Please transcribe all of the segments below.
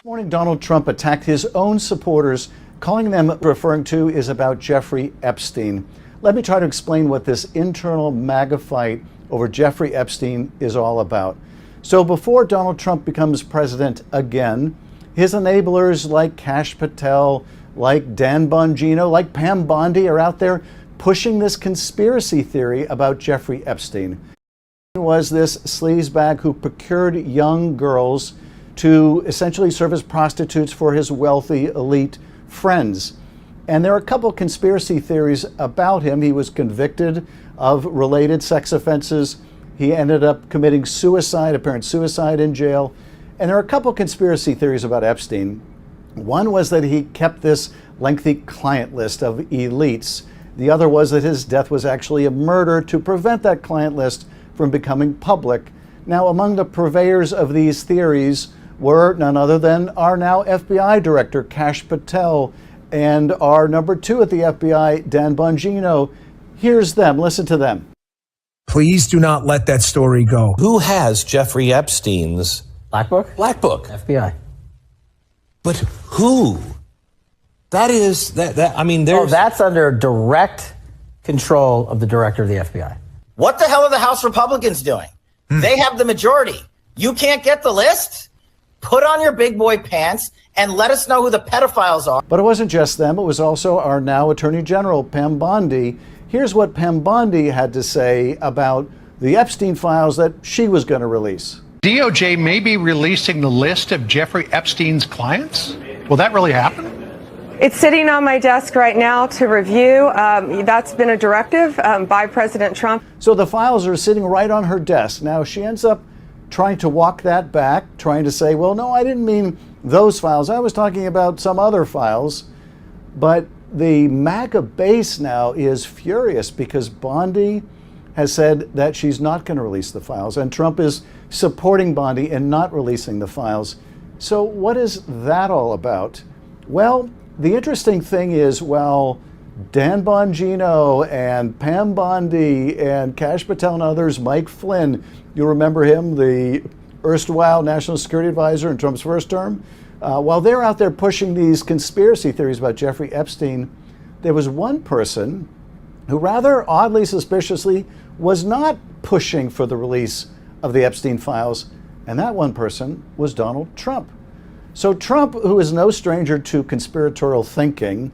Morning, Donald Trump attacked his own supporters, calling them, referring to is about Jeffrey Epstein. Let me try to explain what this internal MAGA fight over Jeffrey Epstein is all about. So before Donald Trump becomes president again, his enablers like Kash Patel, like Dan Bongino, like Pam Bondi are out there pushing this conspiracy theory about Jeffrey Epstein. He was this sleazebag who procured young girls to essentially serve as prostitutes for his wealthy elite friends. And there are a couple conspiracy theories about him. He was convicted of related sex offenses. He ended up committing suicide, apparent suicide in jail. And there are a couple conspiracy theories about Epstein. One was that he kept this lengthy client list of elites. The other was that his death was actually a murder to prevent that client list from becoming public. Now, among the purveyors of these theories were none other than our now FBI director, Kash Patel, and our number 2 at the FBI, Dan Bongino. Here's them. Listen to them. Please do not let that story go. Who has Jeffrey Epstein's Black Book? Black Book? FBI. But who? That is I mean, there's. Oh, that's under direct control of the director of the FBI. What the hell are the House Republicans doing? They have the majority. You can't get the list? Put on your big boy pants and let us know who the pedophiles are. But it wasn't just them. It was also our now Attorney General, Pam Bondi. Here's what Pam Bondi had to say about the Epstein files that she was going to release. DOJ may be releasing the list of Jeffrey Epstein's clients? Will that really happen? It's sitting on my desk right now to review. That's been a directive by President Trump. So the files are sitting right on her desk. Now she ends up trying to walk that back, trying to say, well, no, I didn't mean those files. I was talking about some other files. But the MAGA base now is furious because Bondi has said that she's not going to release the files, and Trump is supporting Bondi in not releasing the files. So what is that all about? Well, the interesting thing is, well, Dan Bongino and Pam Bondi and Kash Patel and others, Mike Flynn, you'll remember him, the erstwhile national security advisor in Trump's first term. While they're out there pushing these conspiracy theories about Jeffrey Epstein, there was one person who rather oddly, suspiciously, was not pushing for the release of the Epstein files, and that one person was Donald Trump. So Trump, who is no stranger to conspiratorial thinking,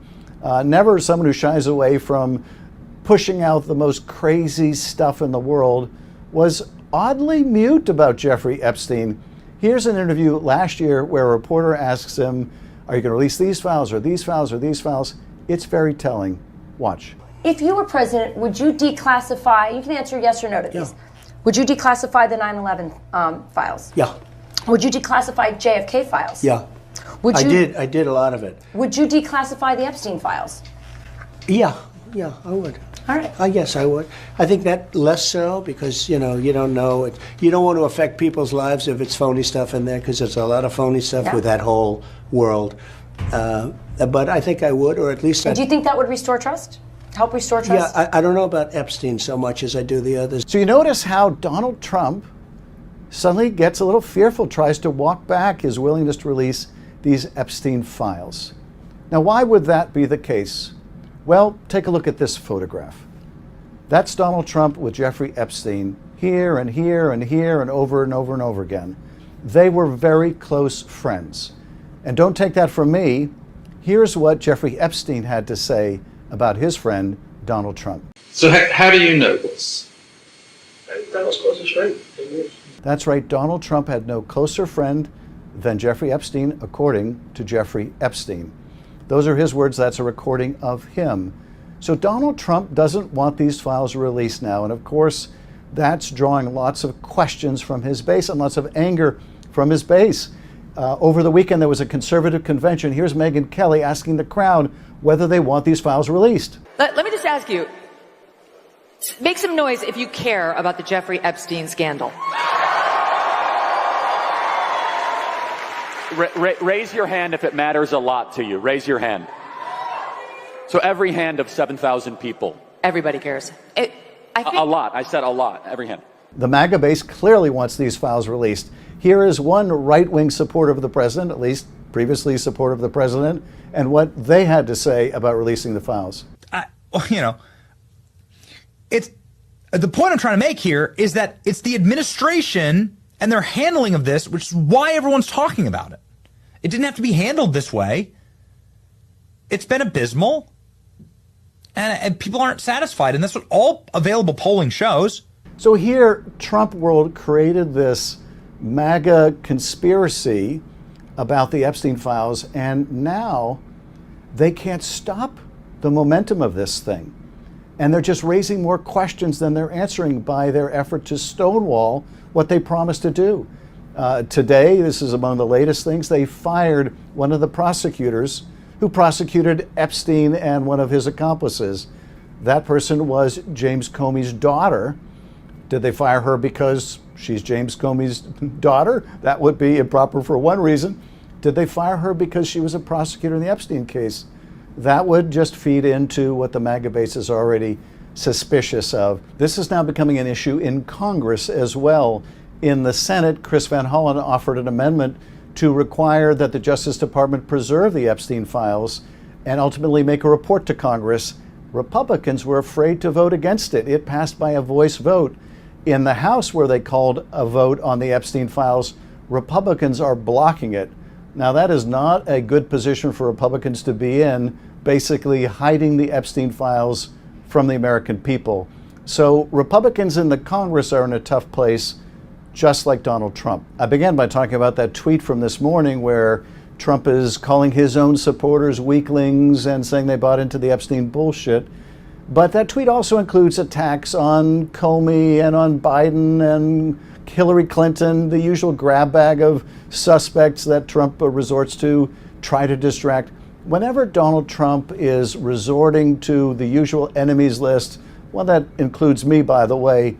never someone who shies away from pushing out the most crazy stuff in the world, was oddly mute about Jeffrey Epstein. Here's an interview last year where a reporter asks him, are you going to release these files or these files or these files? It's very telling. Watch. If you were president, would you declassify, you can answer yes or no to these, would you declassify the 9/11 files? Yeah. Would you declassify JFK files? Yeah. Would you, I did a lot of it. Would you declassify the Epstein files? Yeah, I would. All right. Yes, I would. I think that less so because, you don't know it. You don't want to affect people's lives if it's phony stuff in there because there's a lot of phony stuff with that whole world. But I think I would, or at least Do you think that would restore trust? Help restore trust? Yeah, I don't know about Epstein so much as I do the others. So you notice how Donald Trump suddenly gets a little fearful, tries to walk back his willingness to release these Epstein files. Now, why would that be the case? Well, take a look at this photograph. That's Donald Trump with Jeffrey Epstein here and here and here and over and over and over again. They were very close friends. And don't take that from me. Here's what Jeffrey Epstein had to say about his friend, Donald Trump. So how do you know this? That's right, Donald Trump had no closer friend than Jeffrey Epstein, according to Jeffrey Epstein. Those are his words, that's a recording of him. So Donald Trump doesn't want these files released now, and of course, that's drawing lots of questions from his base and lots of anger from his base. Over the weekend, there was a conservative convention. Here's Megyn Kelly asking the crowd whether they want these files released. Let me just ask you, make some noise if you care about the Jeffrey Epstein scandal. Raise your hand if it matters a lot to you. Raise your hand. So every hand of 7,000 people. Everybody cares. A lot. I said a lot. Every hand. The MAGA base clearly wants these files released. Here is one right-wing supporter of the president, at least previously supportive of the president, and what they had to say about releasing the files. It's the point I'm trying to make here is that it's the administration and their handling of this, which is why everyone's talking about it. It didn't have to be handled this way. It's been abysmal, and people aren't satisfied, and that's what all available polling shows. So here, Trump World created this MAGA conspiracy about the Epstein files, and now they can't stop the momentum of this thing. And they're just raising more questions than they're answering by their effort to stonewall what they promised to do. Today, this is among the latest things, they fired one of the prosecutors who prosecuted Epstein and one of his accomplices. That person was James Comey's daughter. Did they fire her because she's James Comey's daughter? That would be improper for one reason. Did they fire her because she was a prosecutor in the Epstein case? That would just feed into what the MAGA base is already suspicious of. This is now becoming an issue in Congress as well. In the Senate, Chris Van Hollen offered an amendment to require that the Justice Department preserve the Epstein files and ultimately make a report to Congress. Republicans were afraid to vote against it. It passed by a voice vote. In the House, where they called a vote on the Epstein files, Republicans are blocking it. Now, that is not a good position for Republicans to be in, basically hiding the Epstein files from the American people. So Republicans in the Congress are in a tough place, just like Donald Trump. I began by talking about that tweet from this morning where Trump is calling his own supporters weaklings and saying they bought into the Epstein bullshit. But that tweet also includes attacks on Comey and on Biden and Hillary Clinton, the usual grab bag of suspects that Trump resorts to try to distract. Whenever Donald Trump is resorting to the usual enemies list, well, that includes me, by the way,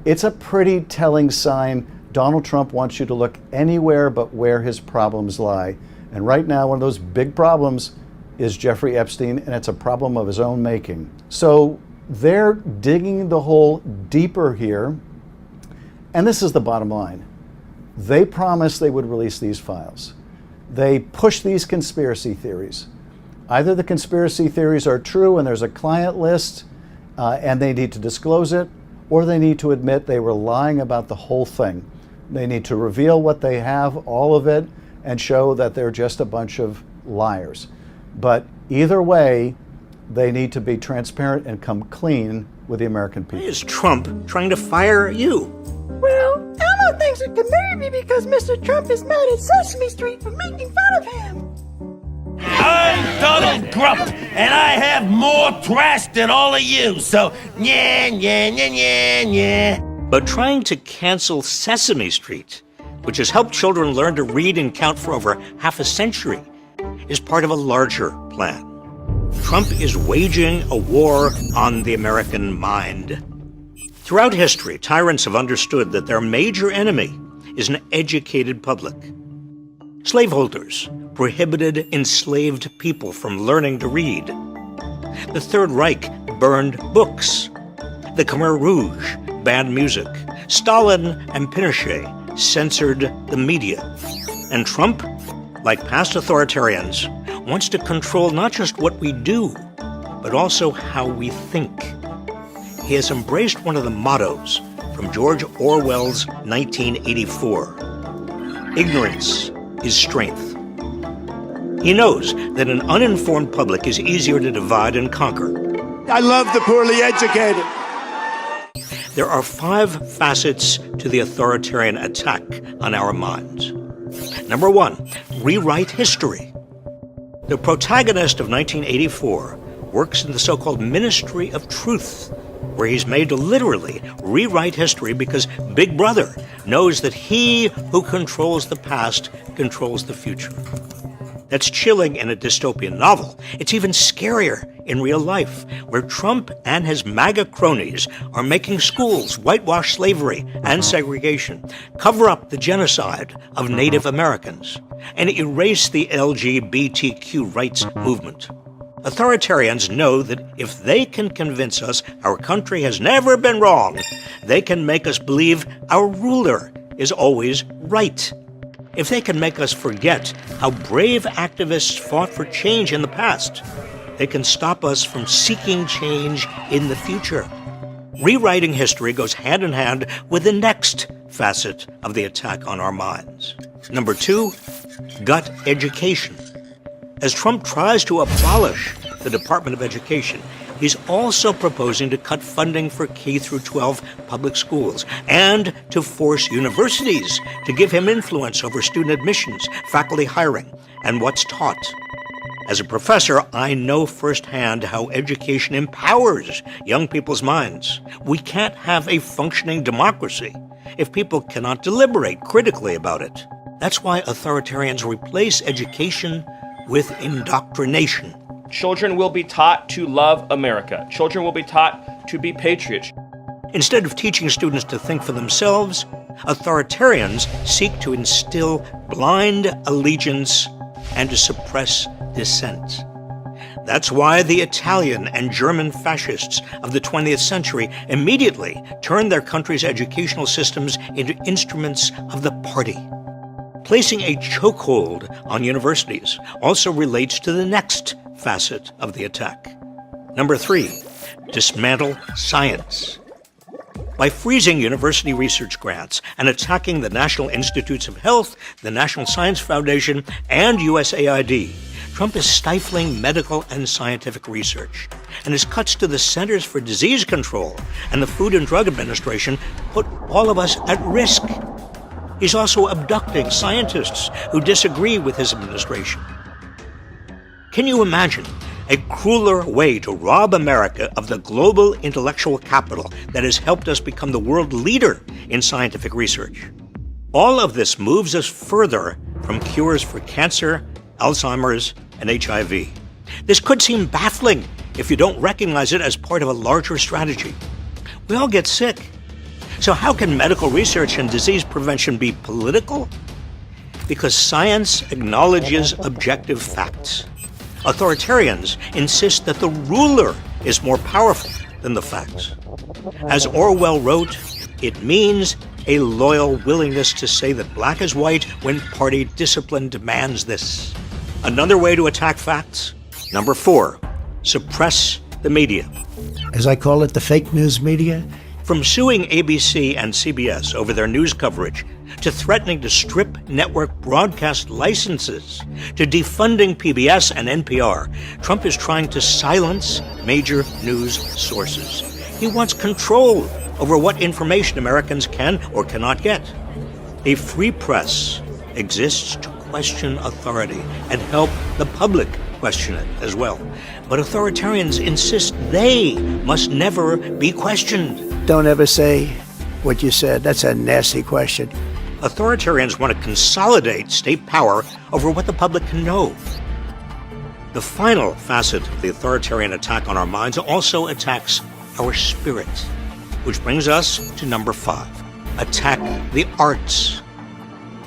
it's a pretty telling sign. Donald Trump wants you to look anywhere but where his problems lie. And right now, one of those big problems is Jeffrey Epstein, and it's a problem of his own making. So they're digging the hole deeper here. And this is the bottom line. They promised they would release these files. They push these conspiracy theories. Either the conspiracy theories are true and there's a client list and they need to disclose it, or they need to admit they were lying about the whole thing. They need to reveal what they have, all of it, and show that they're just a bunch of liars. But either way, they need to be transparent and come clean with the American people. Why is Trump trying to fire you? Well, Elmo thinks it can marry me because Mr. Trump is mad at Sesame Street for making fun of him. I'm Donald Trump, and I have more trash than all of you, so yeah. But trying to cancel Sesame Street, which has helped children learn to read and count for over half a century, is part of a larger plan. Trump is waging a war on the American mind. Throughout history, tyrants have understood that their major enemy is an educated public. Slaveholders prohibited enslaved people from learning to read. The Third Reich burned books. The Khmer Rouge banned music. Stalin and Pinochet censored the media. And Trump, like past authoritarians, wants to control not just what we do, but also how we think. He has embraced one of the mottos from George Orwell's 1984. Ignorance is strength. He knows that an uninformed public is easier to divide and conquer. I love the poorly educated. There are 5 facets to the authoritarian attack on our minds. Number 1, rewrite history. The protagonist of 1984 works in the so-called Ministry of Truth, where he's made to literally rewrite history because Big Brother knows that he who controls the past controls the future. That's chilling in a dystopian novel. It's even scarier in real life, where Trump and his MAGA cronies are making schools whitewash slavery and segregation, cover up the genocide of Native Americans, and erase the LGBTQ rights movement. Authoritarians know that if they can convince us our country has never been wrong, they can make us believe our ruler is always right. If they can make us forget how brave activists fought for change in the past, they can stop us from seeking change in the future. Rewriting history goes hand in hand with the next facet of the attack on our minds. Number 2, gut education. As Trump tries to abolish the Department of Education, he's also proposing to cut funding for K-12 public schools and to force universities to give him influence over student admissions, faculty hiring, and what's taught. As a professor, I know firsthand how education empowers young people's minds. We can't have a functioning democracy if people cannot deliberate critically about it. That's why authoritarians replace education with indoctrination. Children will be taught to love America. Children will be taught to be patriots. Instead of teaching students to think for themselves, authoritarians seek to instill blind allegiance and to suppress dissent. That's why the Italian and German fascists of the 20th century immediately turned their country's educational systems into instruments of the party. Placing a chokehold on universities also relates to the next facet of the attack. Number 3, dismantle science. By freezing university research grants and attacking the National Institutes of Health, the National Science Foundation, and USAID, Trump is stifling medical and scientific research. And his cuts to the Centers for Disease Control and the Food and Drug Administration put all of us at risk. He's also abducting scientists who disagree with his administration. Can you imagine a crueler way to rob America of the global intellectual capital that has helped us become the world leader in scientific research? All of this moves us further from cures for cancer, Alzheimer's, and HIV. This could seem baffling if you don't recognize it as part of a larger strategy. We all get sick. So how can medical research and disease prevention be political? Because science acknowledges objective facts. Authoritarians insist that the ruler is more powerful than the facts. As Orwell wrote, it means a loyal willingness to say that black is white when party discipline demands this. Another way to attack facts? Number 4, suppress the media. As I call it, the fake news media. From suing ABC and CBS over their news coverage, to threatening to strip network broadcast licenses, to defunding PBS and NPR, Trump is trying to silence major news sources. He wants control over what information Americans can or cannot get. A free press exists to question authority and help the public question it as well. But authoritarians insist they must never be questioned. Don't ever say what you said. That's a nasty question. Authoritarians want to consolidate state power over what the public can know. The final facet of the authoritarian attack on our minds also attacks our spirit, which brings us to number 5, attack the arts.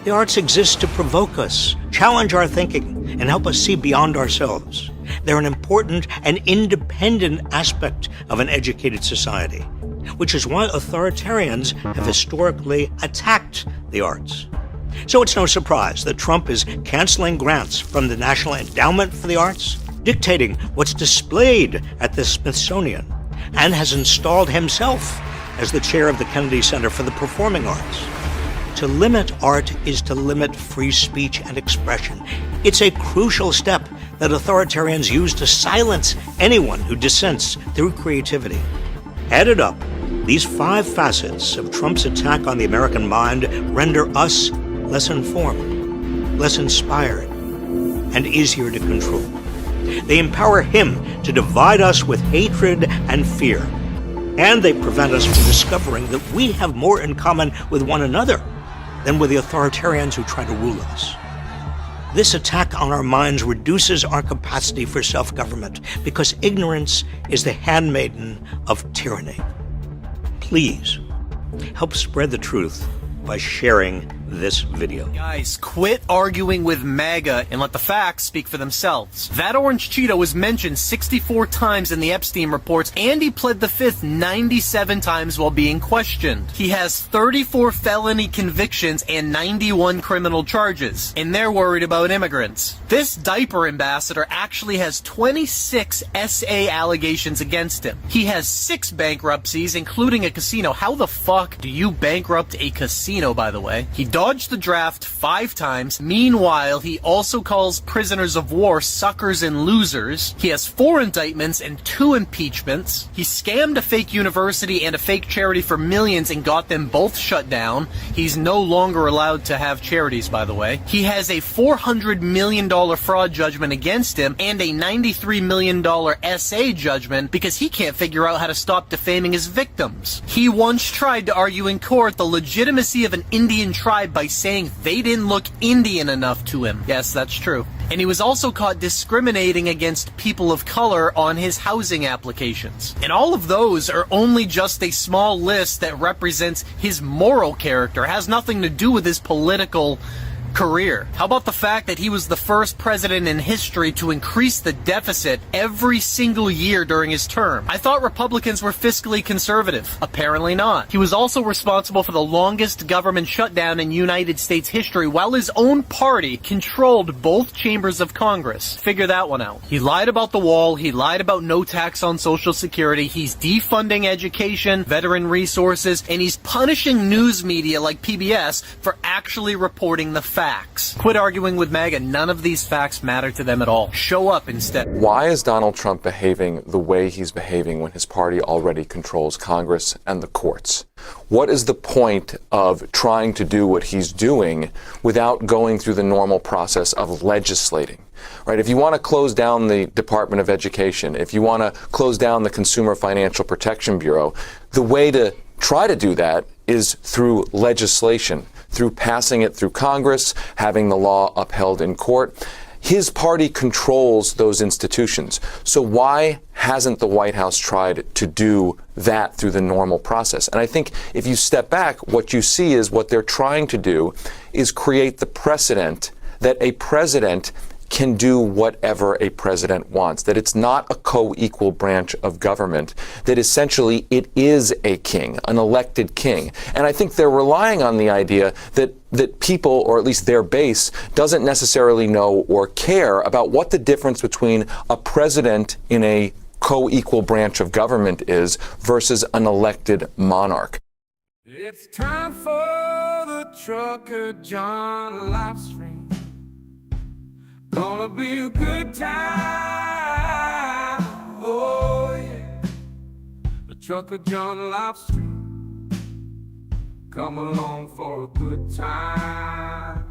The arts exist to provoke us, challenge our thinking, and help us see beyond ourselves. They're an important and independent aspect of an educated society, which is why authoritarians have historically attacked the arts. So it's no surprise that Trump is canceling grants from the National Endowment for the Arts, dictating what's displayed at the Smithsonian, and has installed himself as the chair of the Kennedy Center for the Performing Arts. To limit art is to limit free speech and expression. It's a crucial step that authoritarians use to silence anyone who dissents through creativity. Added up, these 5 facets of Trump's attack on the American mind render us less informed, less inspired, and easier to control. They empower him to divide us with hatred and fear, and they prevent us from discovering that we have more in common with one another than with the authoritarians who try to rule us. This attack on our minds reduces our capacity for self-government because ignorance is the handmaiden of tyranny. Please help spread the truth by sharing this video. Guys, quit arguing with MAGA and let the facts speak for themselves. That orange Cheeto was mentioned 64 times in the Epstein reports, and he pled the fifth 97 times while being questioned. He has 34 felony convictions and 91 criminal charges, and they're worried about immigrants. This diaper ambassador actually has 26 SA allegations against him. He has 6 bankruptcies, including a casino. How the fuck do you bankrupt a casino, by the way? He dodged the draft 5 times. Meanwhile, he also calls prisoners of war suckers and losers. He has 4 indictments and 2 impeachments. He scammed a fake university and a fake charity for millions and got them both shut down. He's no longer allowed to have charities, by the way. He has a $400 million fraud judgment against him and a $93 million SA judgment because he can't figure out how to stop defaming his victims. He once tried to argue in court the legitimacy of an Indian tribe by saying they didn't look Indian enough to him. Yes, that's true. And he was also caught discriminating against people of color on his housing applications. And all of those are only just a small list that represents his moral character. It has nothing to do with his political career. How about the fact that he was the first president in history to increase the deficit every single year during his term? I thought Republicans were fiscally conservative. Apparently not. He was also responsible for the longest government shutdown in United States history while his own party controlled both chambers of Congress. Figure that one out. He lied about the wall. He lied about no tax on Social Security. He's defunding education, veteran resources, and he's punishing news media like PBS for actually reporting the facts. Quit arguing with MAGA. None of these facts matter to them at all. Show up instead. Why is Donald Trump behaving the way he's behaving when his party already controls Congress and the courts? What is the point of trying to do what he's doing without going through the normal process of legislating? Right? If you want to close down the Department of Education, if you want to close down the Consumer Financial Protection Bureau, the way to try to do that is through legislation, through passing it through Congress, having the law upheld in court. His party controls those institutions. So why hasn't the White House tried to do that through the normal process? And I think if you step back, what you see is what they're trying to do is create the precedent that a president can do whatever a president wants, that it's not a co-equal branch of government, that essentially it is a king, an elected king. And I think they're relying on the idea that people, or at least their base, doesn't necessarily know or care about what the difference between a president in a co-equal branch of government is versus an elected monarch. It's time for the Trucker John Livestream. Gonna be a good time, oh yeah. The Trucker John Livestream. Come along for a good time.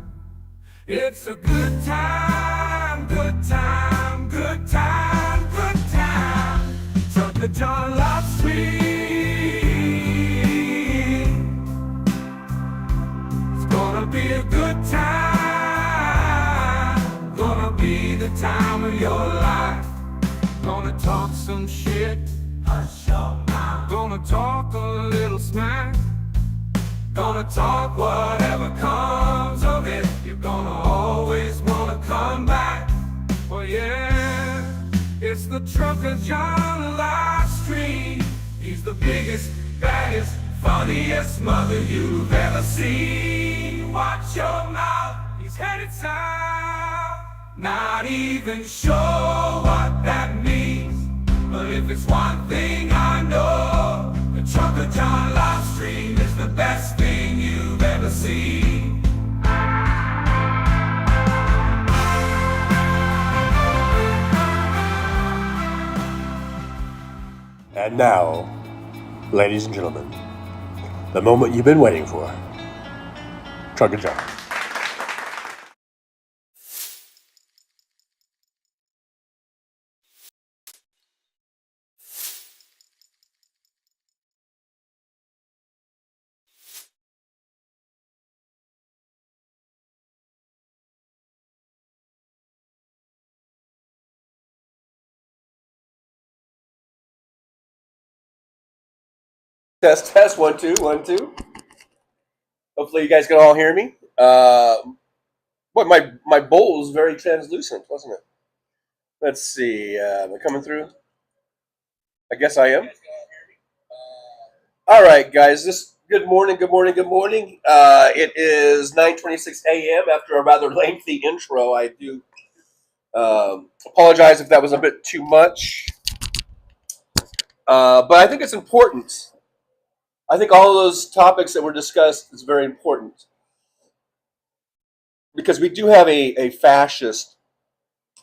It's a good time, good time, good time, good time. Trucker John Livestream. It's gonna be a good time. Be the time of your life. Gonna talk some shit. Hush your mouth. Gonna talk a little smack. Gonna talk whatever comes of it. You're gonna always wanna come back. Well, yeah, it's the Trucker John Livestream. He's the biggest, baddest, funniest mother you've ever seen. Watch your mouth. He's headed south. Not even sure what that means, but if it's one thing I know, the Trucker John Livestream is the best thing you've ever seen. And now, ladies and gentlemen, the moment you've been waiting for. Trucker John. Test, 1, 2, 1, 2. Hopefully you guys can all hear me. Boy, my bowl was very translucent, wasn't it? Let's see. Am I coming through? I guess I am. All right, guys. Good morning. Good morning. Good morning. It is 9:26 a.m. After a rather lengthy intro. I do apologize if that was a bit too much, but I think it's important. I think all of those topics that were discussed is very important because we do have a fascist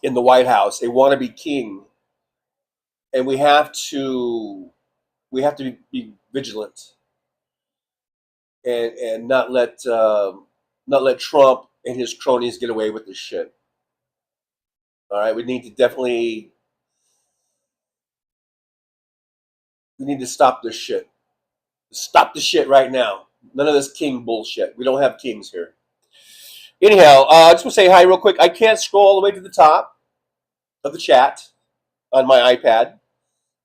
in the White House, a wannabe king, and we have to be vigilant and not let Trump and his cronies get away with this shit. All right, we need to stop this shit. Stop the shit right now. None of this king bullshit. We don't have kings here. Anyhow, I just want to say hi real quick. I can't scroll all the way to the top of the chat on my iPad,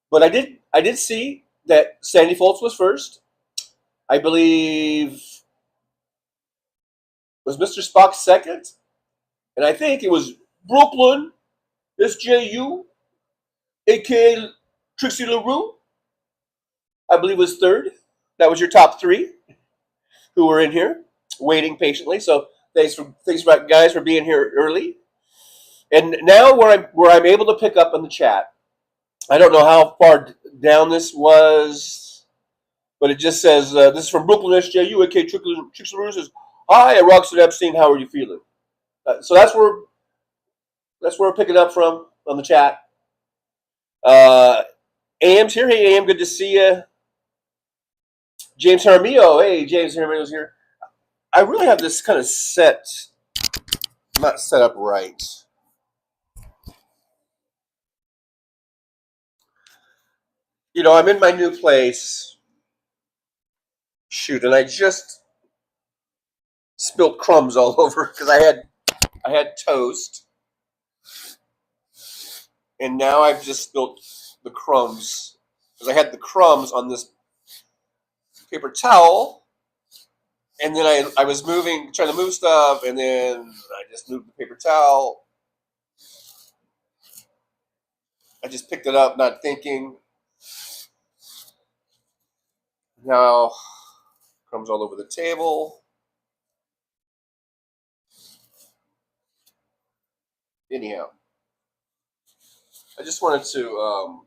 but I did see that Sandy Foltz was first. I believe was Mr. Spock second, and I think it was Brooklyn SJU, aka Trixie LaRue. I believe was third. That was your top three who were in here waiting patiently. So thanks guys for being here early. And now where I'm able to pick up on the chat. I don't know how far down this was, but it just says this is from Brooklyn SJU, aka Trixie LaRue says, "Hi, Roxanne Epstein. How are you feeling?" So that's where we're picking up from on the chat. AM's here. Hey, AM, good to see you. James Jaramillo. Hey, James Jaramillo's here. I really have this kind of not set up right. You know, I'm in my new place. Shoot, and I just spilled crumbs all over because I had toast, and now I've just spilled the crumbs because I had the crumbs on this paper towel, and then I was trying to move stuff, and then I just moved the paper towel. I just picked it up, not thinking. Now, crumbs all over the table. Anyhow, I just wanted to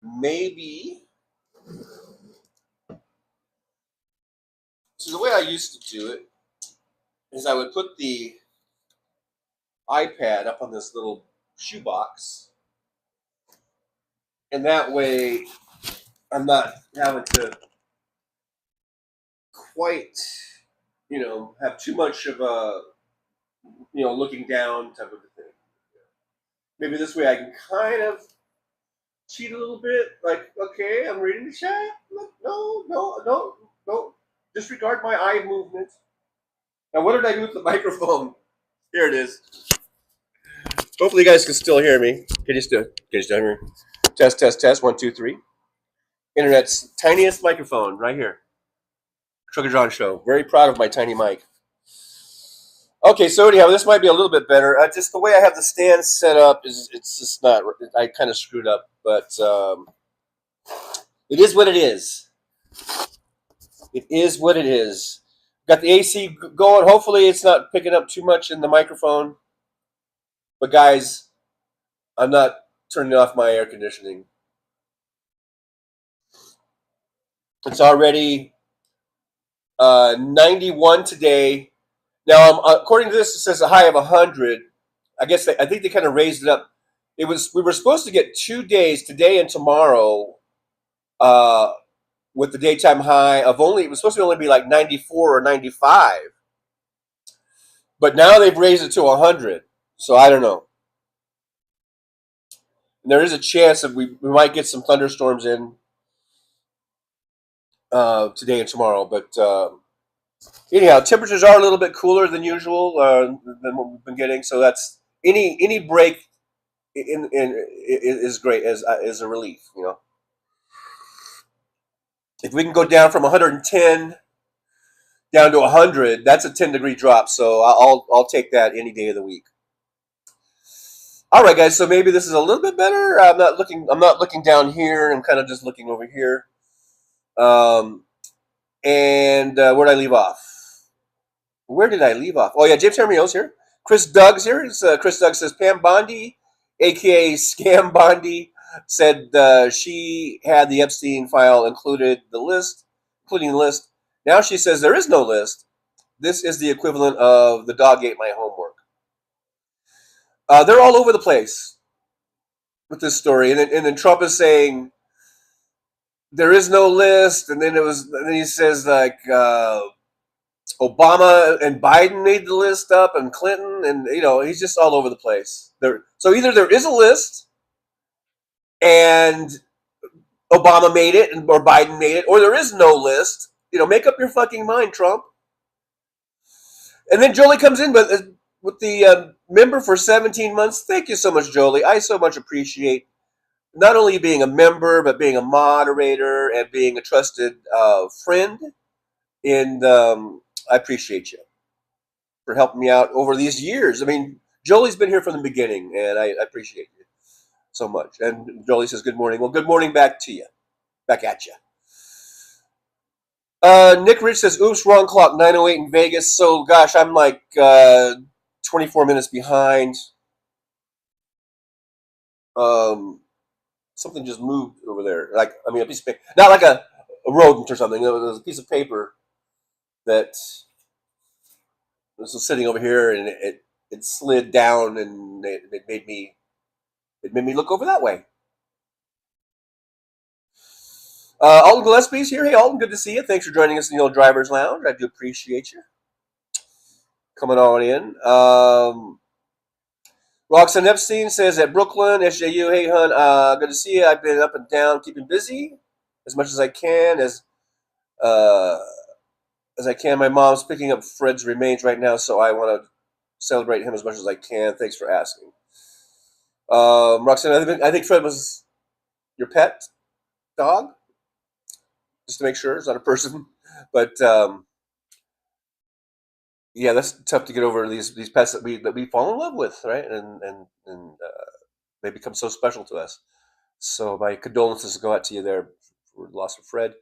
maybe. So the way I used to do it is I would put the iPad up on this little shoebox, and that way I'm not having to quite, have too much of a, looking down type of a thing. Maybe this way I can kind of cheat a little bit, like, okay, I'm reading the chat. No. Disregard my eye movement. Now, what did I do with the microphone? Here it is. Hopefully, you guys can still hear me. Can you still hear me? Test. 1, 2, 3. Internet's tiniest microphone right here. Trucker John Show. Very proud of my tiny mic. Okay, so anyhow, this might be a little bit better. Just the way I have the stand set up it's just not. I kind of screwed up, but it is what it is. It is what it is. Got the AC going. Hopefully, it's not picking up too much in the microphone. But guys, I'm not turning off my air conditioning. It's already 91 today. Now, according to this, it says a high of 100. I think they kind of raised it up. We were supposed to get 2 days, today and tomorrow, with the daytime high of it was supposed to only be like 94 or 95. But now they've raised it to 100. So I don't know. And there is a chance that we might get some thunderstorms in today and tomorrow. But anyhow, temperatures are a little bit cooler than usual than what we've been getting. So that's any break in is great as a relief. If we can go down from 110 down to 100. That's a 10-degree drop. So I'll take that any day of the week. All right, guys. So maybe this is a little bit better. I'm not looking down here. I'm kind of just looking over here. And where did I leave off? Where did I leave off? Oh yeah, James Hermio's here. Chris Doug's here. Chris Doug says Pam Bondi, aka Scam Bondi, said she had the Epstein file including the list. Now she says there is no list. This is the equivalent of the dog ate my homework. They're all over the place with this story, and then Trump is saying there is no list, and then he says like Obama and Biden made the list up, and Clinton, and he's just all over the place. So either there is a list, and Obama made it, or Biden made it, or there is no list. Make up your fucking mind, Trump. And then Jolie comes in with the member for 17 months. Thank you so much, Jolie. I so much appreciate not only being a member, but being a moderator and being a trusted friend. And I appreciate you for helping me out over these years. I mean, Jolie's been here from the beginning, and I appreciate you so much. And Jolie says, good morning. Well, good morning back to you. Back at you. Nick Rich says, oops, wrong clock, 9:08 in Vegas. So, gosh, I'm like 24 minutes behind. Something just moved over there. A piece of paper. Not like a rodent or something. There was a piece of paper that was sitting over here, and it slid down, and it made me look over that way. Alton Gillespie's here. Hey, Alton, good to see you. Thanks for joining us in the old driver's lounge. I do appreciate you coming on in. Roxanne Epstein says at Brooklyn, SJU, hey, hun, good to see you. I've been up and down, keeping busy as much as I can. As I can. My mom's picking up Fred's remains right now, so I want to celebrate him as much as I can. Thanks for asking. Roxanne, I think Fred was your pet dog. Just to make sure it's not a person, but yeah, that's tough to get over these pets that we fall in love with, right? And they become so special to us. So my condolences go out to you there for the loss of Fred.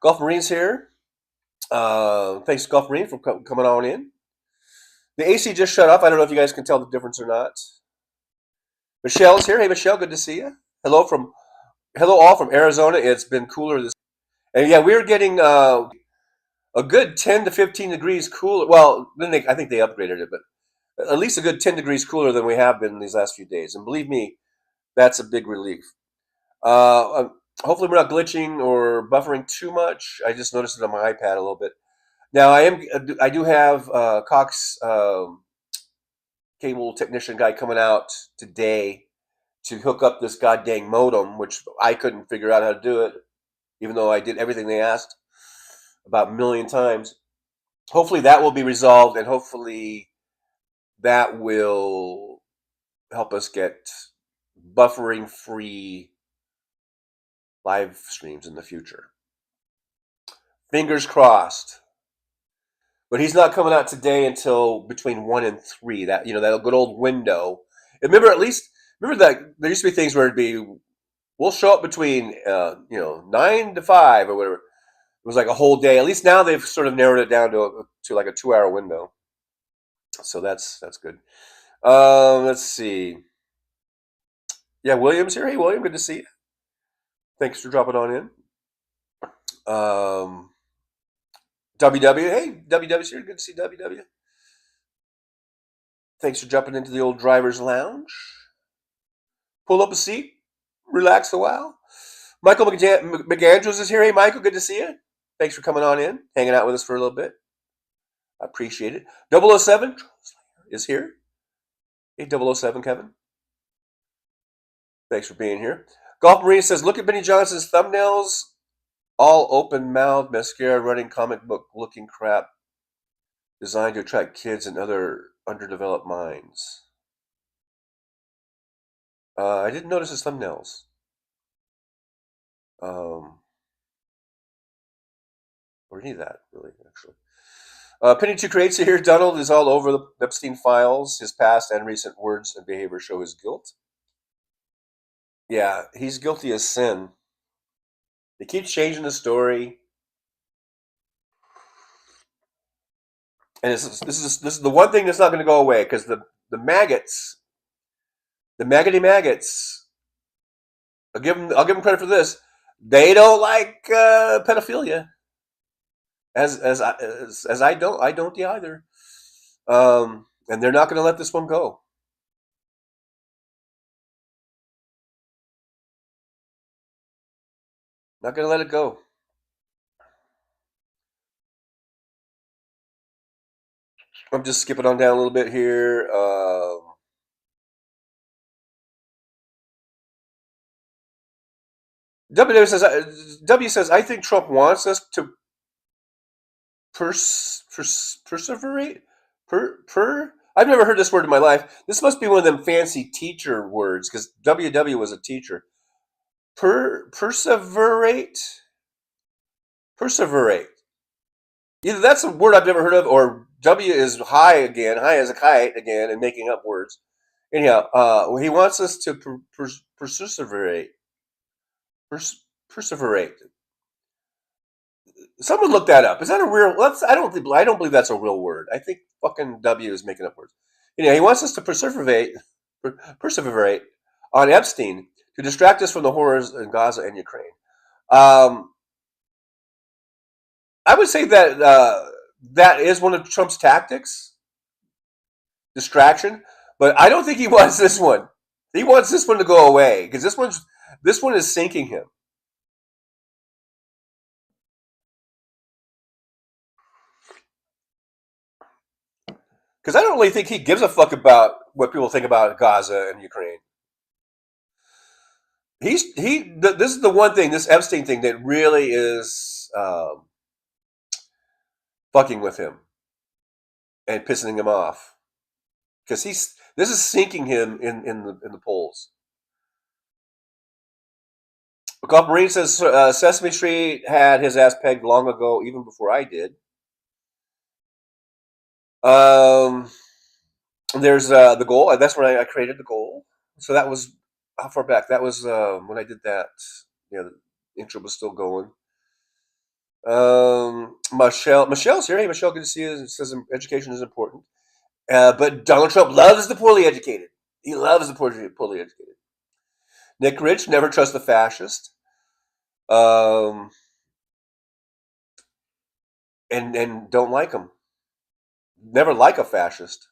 Golf Marine's here. Thanks, Golf Marine, for coming on in. The AC just shut off. I don't know if you guys can tell the difference or not. Michelle's here. Hey, Michelle, good to see you. Hello all from Arizona. It's been cooler this. And yeah, we're getting a good 10 to 15 degrees cooler. Well, I think they upgraded it, but at least a good 10 degrees cooler than we have been these last few days. And believe me, that's a big relief. Hopefully we're not glitching or buffering too much. I just noticed it on my iPad a little bit. Now I do have Cox cable technician guy coming out today to hook up this goddamn modem, which I couldn't figure out how to do it, even though I did everything they asked about a million times. Hopefully that will be resolved, and hopefully that will help us get buffering-free live streams in the future. Fingers crossed. But he's not coming out today until between 1 and 3. That that good old window. Remember that there used to be things where we'll show up between 9 to 5 or whatever. It was like a whole day. At least now they've sort of narrowed it down to like a 2-hour window. So that's good. Let's see. Yeah, William's here. Hey, William, good to see you. Thanks for dropping on in. WW, hey, WW's here. Good to see WW. Thanks for jumping into the old driver's lounge. Pull up a seat. Relax a while. Michael McAndrews is here. Hey, Michael, good to see you. Thanks for coming on in, hanging out with us for a little bit. I appreciate it. 007 is here. Hey, 007, Kevin. Thanks for being here. Golf Marine says, look at Benny Johnson's thumbnails. All open-mouthed, mascara, running comic book looking crap designed to attract kids and other underdeveloped minds. I didn't notice his thumbnails. Or any of that, really, actually. Penny 2 creates here. Donald is all over the Epstein files. His past and recent words and behavior show his guilt. Yeah, he's guilty as sin. They keep changing the story. And this is the one thing that's not going to go away, because the maggots, the maggots, I'll give them credit for this. They don't like pedophilia, as I don't either. And they're not going to let this one go. Not going to let it go. I'm just skipping on down a little bit here. W says, I think Trump wants us to perseverate. I've never heard this word in my life. This must be one of them fancy teacher words, because WW was a teacher. Perseverate. Either that's a word I've never heard of, or W is high as a kite again, and making up words. Anyhow, he wants us to perseverate. Perseverate. Someone look that up. Is that a real? I don't believe that's a real word. I think fucking W is making up words. He wants us to perseverate on Epstein to distract us from the horrors in Gaza and Ukraine. I would say that that is one of Trump's tactics, distraction. But I don't think he wants this one. He wants this one to go away, because this one is sinking him. Because I don't really think he gives a fuck about what people think about Gaza and Ukraine. This is the one thing, this Epstein thing, that really is fucking with him and pissing him off, because this is sinking him in the polls. McCall Marine says Sesame Street had his ass pegged long ago, even before I did. There's the goal. That's when I created the goal. So that was how far back? That was when I did that. The intro was still going. Michelle's here. Hey, Michelle, good to see you. It says education is important. But Donald Trump loves the poorly educated. He loves the poorly educated. Nick Rich, never trust the fascist. And don't like him. Never like a fascist.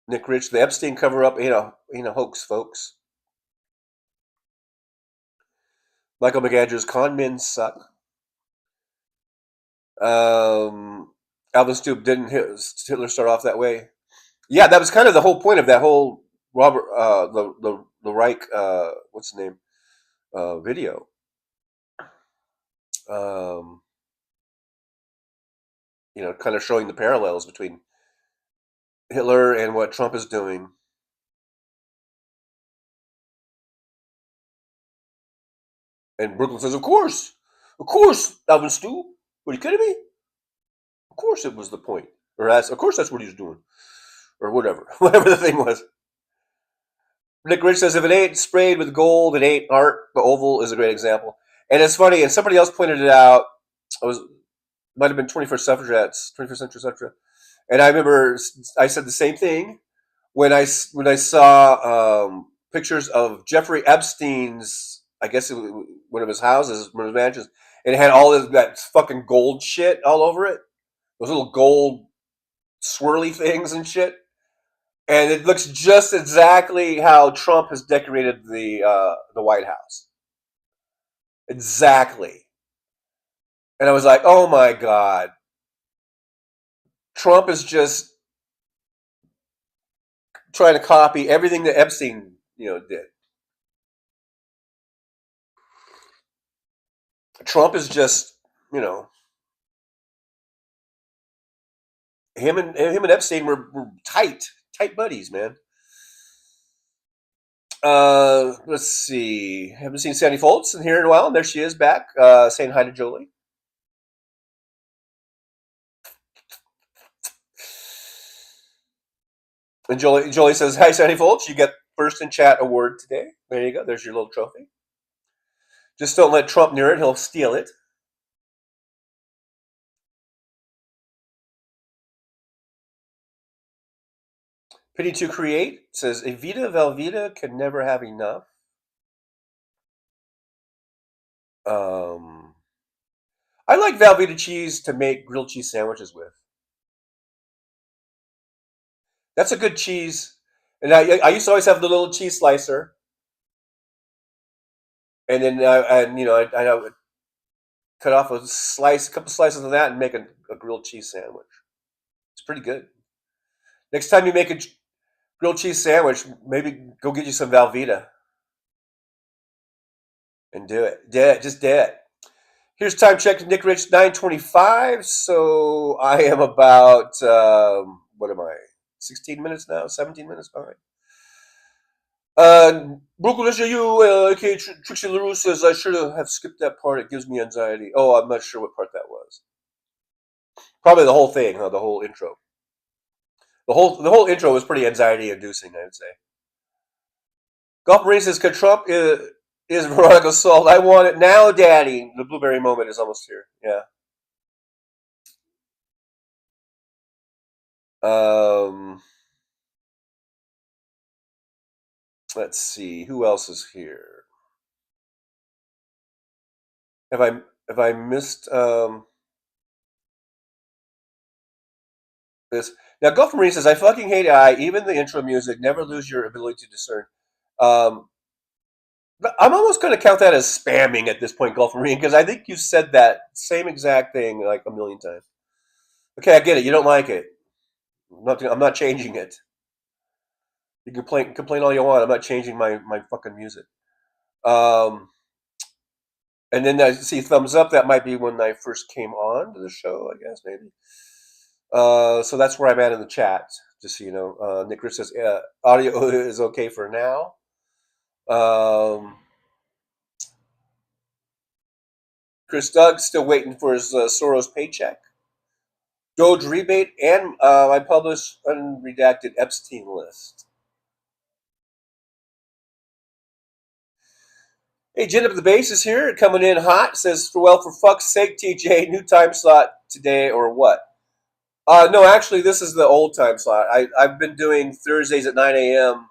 Nick Rich, the Epstein cover-up, hoax, folks. Michael McAndrews, con men suck. Alvin Stoop, didn't Hitler start off that way? Yeah, that was kind of the whole point of that whole Robert, the Reich, what's his name, video. Kind of showing the parallels between Hitler and what Trump is doing. And Brooklyn says, of course, Alvin Stoop. Are you kidding me? Of course it was the point. Of course that's what he was doing. Or whatever the thing was. Nick Rich says, if it ain't sprayed with gold, it ain't art. The Oval is a great example. And it's funny, and somebody else pointed it out. Might have been 21st century suffragette. And I remember I said the same thing when I saw pictures of Jeffrey Epstein's, I guess it was one of his houses, one of his mansions, and it had all that fucking gold shit all over it. Those little gold swirly things and shit. And it looks just exactly how Trump has decorated the White House. Exactly. And I was like, oh my God. Trump is just trying to copy everything that Epstein, did. Trump is just, him and Epstein were tight buddies, man. Let's see. Haven't seen Sandy Foltz in here in a while, and there she is back, saying hi to Jolie. And Jolie says, "Hi, Sandy Folks. You get first in chat award today. There you go. There's your little trophy. Just don't let Trump near it. He'll steal it." Pity to Create says, "Evita Velveeta can never have enough." I like Velveeta cheese to make grilled cheese sandwiches with. That's a good cheese. And I used to always have the little cheese slicer. And then I would cut off a couple slices of that and make a grilled cheese sandwich. It's pretty good. Next time you make a grilled cheese sandwich, maybe go get you some Velveeta. And do it. Just do it. Here's time check. Nick Rich 9:25. So I am about what am I? 16 minutes now. 17 minutes behind. Brooklyn, you aka Trixie LaRue says I should have skipped that part. It gives me anxiety. Oh, I'm not sure what part that was. Probably the whole thing, huh? The whole intro. The whole intro was pretty anxiety inducing, I would say. Golf Marine says, "Could Trump is Veronica Salt? I want it now, Daddy." The blueberry moment is almost here. Yeah. Let's see who else is here. Have I missed this? Now, Gulf Marine says, "I fucking hate AI. Even the intro music. Never lose your ability to discern." But I'm almost going to count that as spamming at this point, Gulf Marine, because I think you said that same exact thing like a million times. Okay, I get it. You don't like it. I'm not changing it. You can complain all you want. I'm not changing my fucking music. And then I see thumbs up. That might be when I first came on to the show, I guess, maybe. So that's where I'm at in the chat, just so you know. Nick Rich says, audio is okay for now. Chris Doug still waiting for his Soros paycheck. Doge rebate, and I published unredacted Epstein list. Hey, Jen up the base is here, coming in hot. Says, "Well, for fuck's sake, TJ, new time slot today or what?" No, actually, this is the old time slot. I've been doing Thursdays at 9 a.m.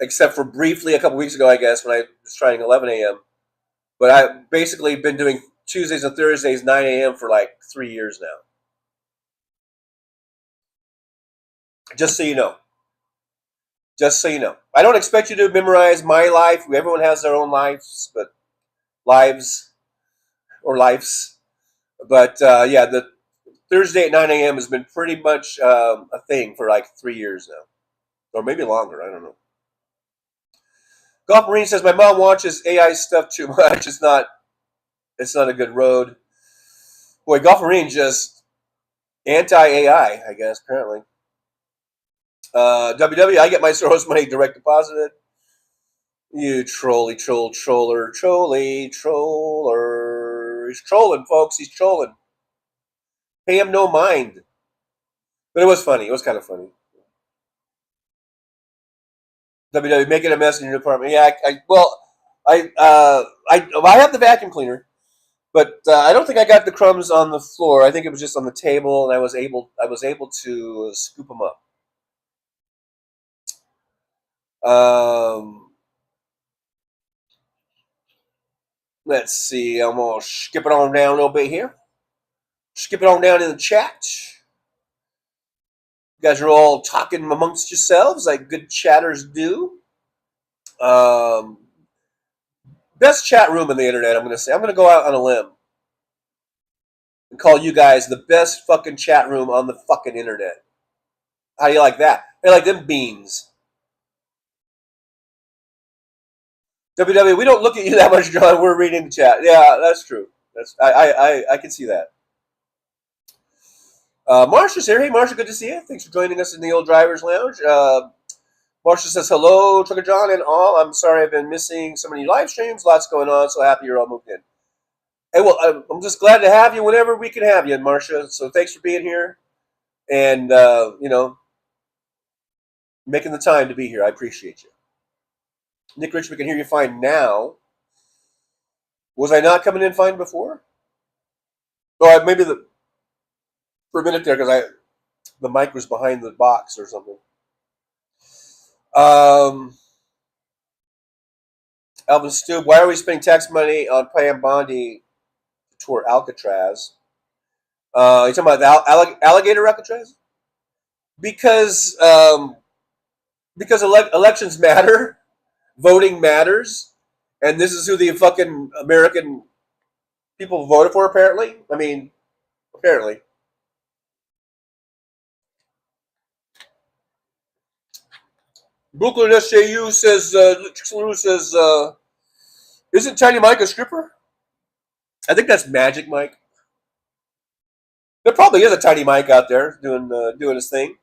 Except for briefly a couple weeks ago, I guess, when I was trying 11 a.m. But I've basically been doing Tuesdays and Thursdays 9 a.m. for like 3 years now. Just so you know. Just so you know. I don't expect you to memorize my life. Everyone has their own lives, but lives. But yeah, the Thursday at 9 a.m. has been pretty much a thing for like 3 years now. Or maybe longer. I don't know. Golf Marine says, "My mom watches AI stuff too much. It's not a good road." Boy, Golf Marine just anti-AI, I guess, apparently. WW, I get my Soros money direct deposited. You troller. He's trolling, folks. He's trolling. Pay him no mind. But it was funny. It was kind of funny. WW, making a mess in your apartment. Yeah, I have the vacuum cleaner, but I don't think I got the crumbs on the floor. I think it was just on the table, and I was able to scoop them up. Let's see. I'm gonna skip it on down a little bit here. Skip it on down in the chat. You guys are all talking amongst yourselves like good chatters do. Best chat room on the internet, I'm going to say. I'm going to go out on a limb and call you guys the best fucking chat room on the fucking internet. How do you like that? They like them beans. WW, we don't look at you that much, John. We're reading the chat. Yeah, that's true. I can see that. Marsha's here. Hey, Marsha, good to see you. Thanks for joining us in the old driver's lounge. Marsha says, "Hello, Trucker John and all. I'm sorry I've been missing so many live streams. Lots going on. So happy you're all moved in." Hey, well, I'm just glad to have you whenever we can have you, Marsha. So thanks for being here. And, you know, making the time to be here. I appreciate you. Nick Rich, we can hear you fine now. Was I not coming in fine before? Oh, maybe for a minute there because the mic was behind the box or something. Alvin Stube, why are we spending tax money on Pam Bondi to tour Alcatraz? You talking about the alligator Alcatraz? Because elections matter, voting matters, and this is who the fucking American people voted for. Apparently, I mean, apparently. Brooklyn SJU says, isn't Tiny Mike a stripper? I think that's Magic Mike. There probably is a Tiny Mike out there doing his thing.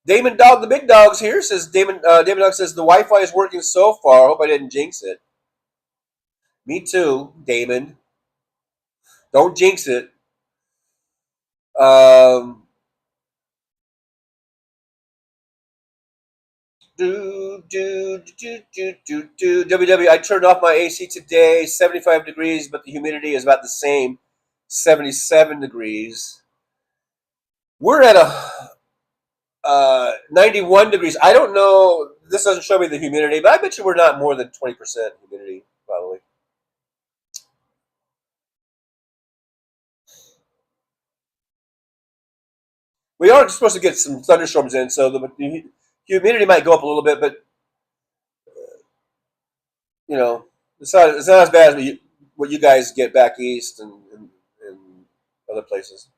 Damon Dog, the big dog's here. Says Damon Dog says the Wi-Fi is working so far. I hope I didn't jinx it. Me too, Damon. Don't jinx it. WW, I turned off my AC today, 75 degrees, but the humidity is about the same, 77 degrees. We're at 91 degrees. I don't know. This doesn't show me the humidity, but I bet you we're not more than 20% humidity, probably. We are supposed to get some thunderstorms in, so the humidity might go up a little bit, but you know, it's not as bad as what you guys get back east and other places.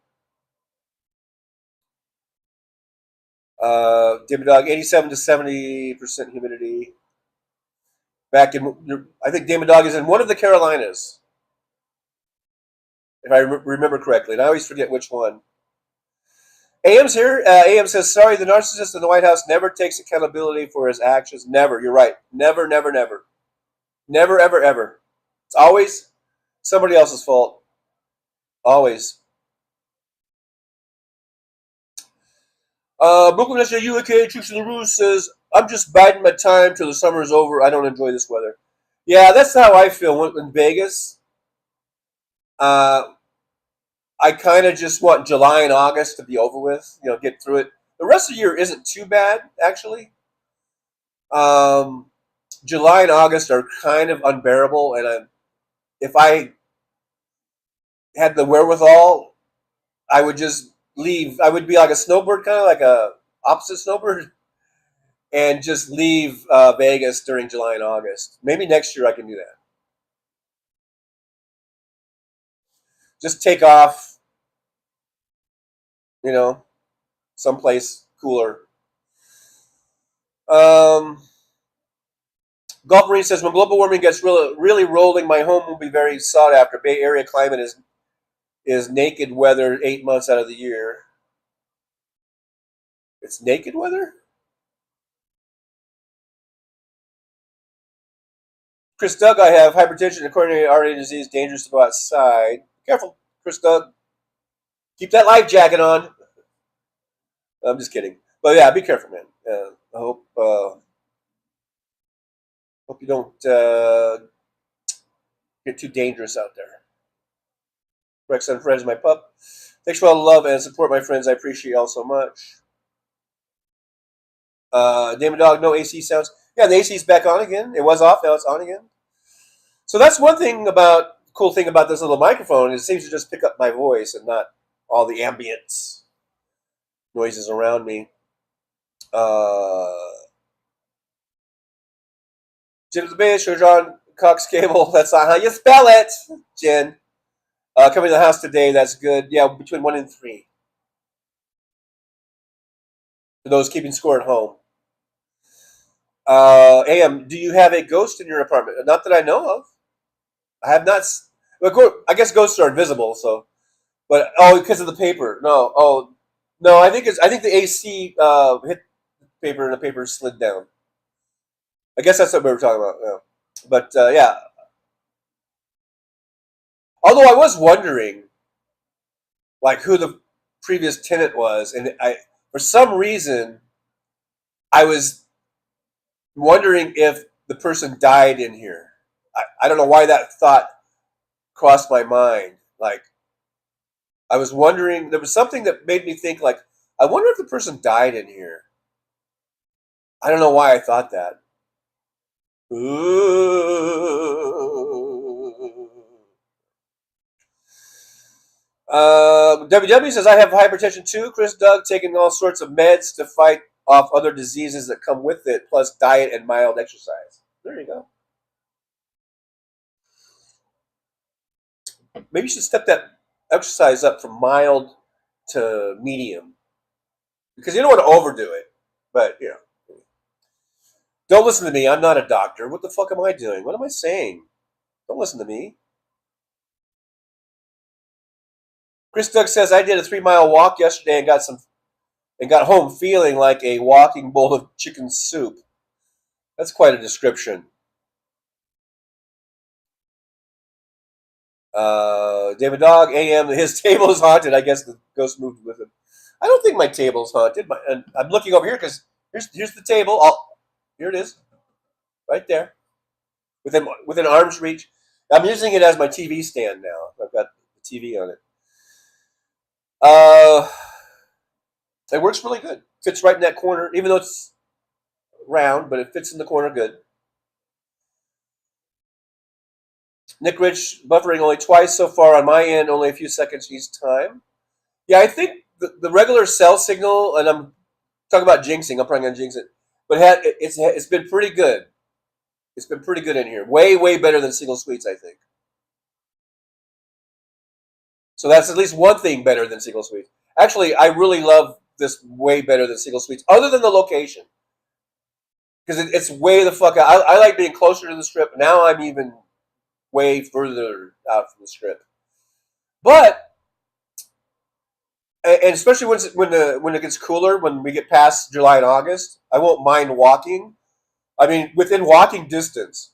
David Dog, 87 to 70% humidity. Back in, I think Damon Dog is in one of the Carolinas, if I remember correctly, and I always forget which one. AM's here. AM says, sorry, the narcissist in the White House never takes accountability for his actions. Never. You're right. Never, never, never. Never, ever, ever. It's always somebody else's fault. Always. Brooklyn SJU, aka Trisha LaRue, says, I'm just biding my time till the summer is over. I don't enjoy this weather. Yeah, that's how I feel in Vegas. I kind of just want July and August to be over with, get through it. The rest of the year isn't too bad, actually. July and August are kind of unbearable, and if I had the wherewithal, I would just leave. I would be like a snowbird, kind of like a opposite snowbird, and just leave Vegas during July and August. Maybe next year I can do that. Just take off, someplace cooler. Golf Marine says, when global warming gets really rolling, my home will be very sought after. Bay Area climate is naked weather 8 months out of the year. It's naked weather? Chris Doug, I have hypertension and coronary artery disease, dangerous to go outside. Careful, Chris Doug. Keep that life jacket on. I'm just kidding. But yeah, be careful, man. I hope you don't get too dangerous out there. Rex and friends, my pup. Thanks for all the love and support, my friends. I appreciate you all so much. Damon Dog, no AC sounds. Yeah, the AC's back on again. It was off, now it's on again. So that's one cool thing about this little microphone is it seems to just pick up my voice and not all the ambient noises around me. Jim the Bay, Sir John Cox Cable. That's not how you spell it, Jen. Coming to the house today. That's good. Yeah, between 1 and 3. For those keeping score at home. AM, do you have a ghost in your apartment? Not that I know of. I have not. I guess ghosts are invisible. So, but because of the paper. No. No. I think the AC hit the paper and the paper slid down. I guess that's what we were talking about. Yeah. But yeah. Although I was wondering, like, who the previous tenant was, and for some reason, I was wondering if the person died in here. I don't know why that thought crossed my mind. Like, I was wondering, there was something that made me think, like, I wonder if the person died in here. I don't know why I thought that. WW says, I have hypertension too. Chris Doug taking all sorts of meds to fight off other diseases that come with it, plus diet and mild exercise. There you go. Maybe you should step that exercise up from mild to medium. Because you don't want to overdo it. But, you know. Don't listen to me. I'm not a doctor. What the fuck am I doing? What am I saying? Don't listen to me. Chris Doug says, I did a 3-mile walk yesterday and got home feeling like a walking bowl of chicken soup. That's quite a description. David Dog, AM, his table is haunted. I guess the ghost moved with him. I don't think my table's haunted. And I'm looking over here because here's the table. Here it is. Right there. Within arm's reach. I'm using it as my TV stand now. I've got the TV on it. It works really good. Fits right in that corner, even though it's round, but it fits in the corner good. Nick Rich, buffering only twice so far on my end, only a few seconds each time. Yeah, I think the regular cell signal, and I'm talking about jinxing, I'm probably going to jinx it, but it's been pretty good. It's been pretty good in here. Way, way better than single suites, I think. So that's at least one thing better than single suites. Actually, I really love this way better than single suites, other than the location. Because it's way the fuck out. I like being closer to the strip. Now I'm even way further out from the strip. But, and especially when it gets cooler, when we get past July and August, I won't mind walking. I mean, within walking distance.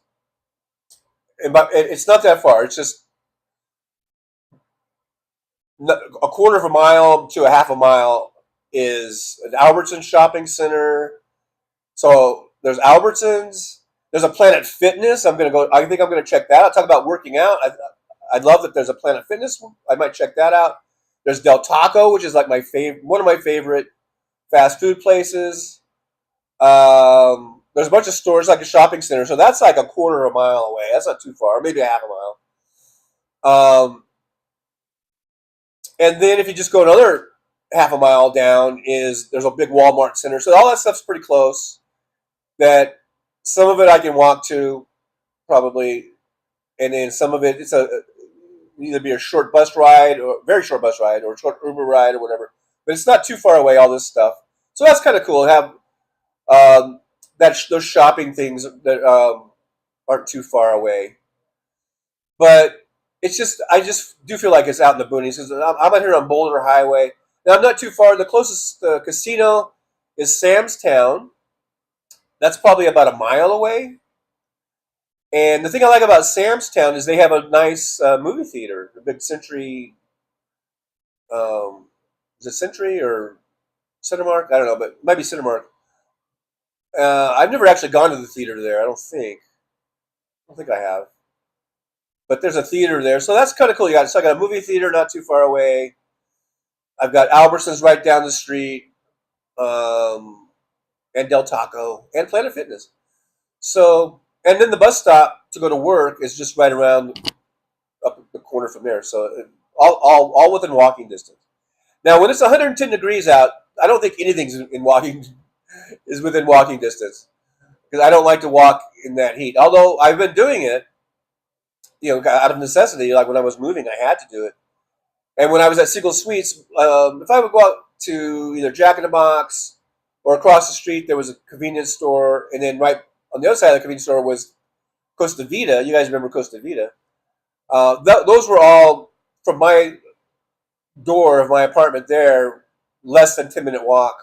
But it's not that far. It's just a quarter of a mile to a half a mile is an Albertsons shopping center. So there's Albertsons. There's a Planet Fitness. I think I'm going to check that out. Talk about working out. I'd love that there's a Planet Fitness. I might check that out. There's Del Taco, which is like one of my favorite fast food places. There's a bunch of stores, like a shopping center. So that's like a quarter of a mile away. That's not too far. Maybe a half a mile. And then if you just go another half a mile down, there's a big Walmart center. So all that stuff's pretty close. That some of it I can walk to, probably, and then some of it it's either be a short bus ride or very short bus ride or a short Uber ride or whatever. But it's not too far away. All this stuff, so that's kind of cool to have those shopping things that aren't too far away. But it's just I just do feel like it's out in the boonies. I'm out here on Boulder Highway. Now I'm not too far. The closest casino is Sam's Town. That's probably about a mile away. And the thing I like about Sam's Town is they have a nice movie theater, the big Century. Is it Century or Cinemark? I don't know, but it might be Cinemark. I've never actually gone to the theater there. I don't think I have. But there's a theater there, so that's kind of cool. So I got a movie theater not too far away. I've got Albertsons right down the street. And Del Taco, and Planet Fitness. So, and then the bus stop to go to work is just right around up the corner from there. So, all within walking distance. Now, when it's 110 degrees out, I don't think anything's is within walking distance because I don't like to walk in that heat. Although I've been doing it, out of necessity. Like when I was moving, I had to do it. And when I was at Single Suites, if I would go out to either Jack in the Box or across the street, there was a convenience store, and then right on the other side of the convenience store was Costa Vida. You guys remember Costa Vida? Those were all from my door of my apartment there, less than 10-minute walk,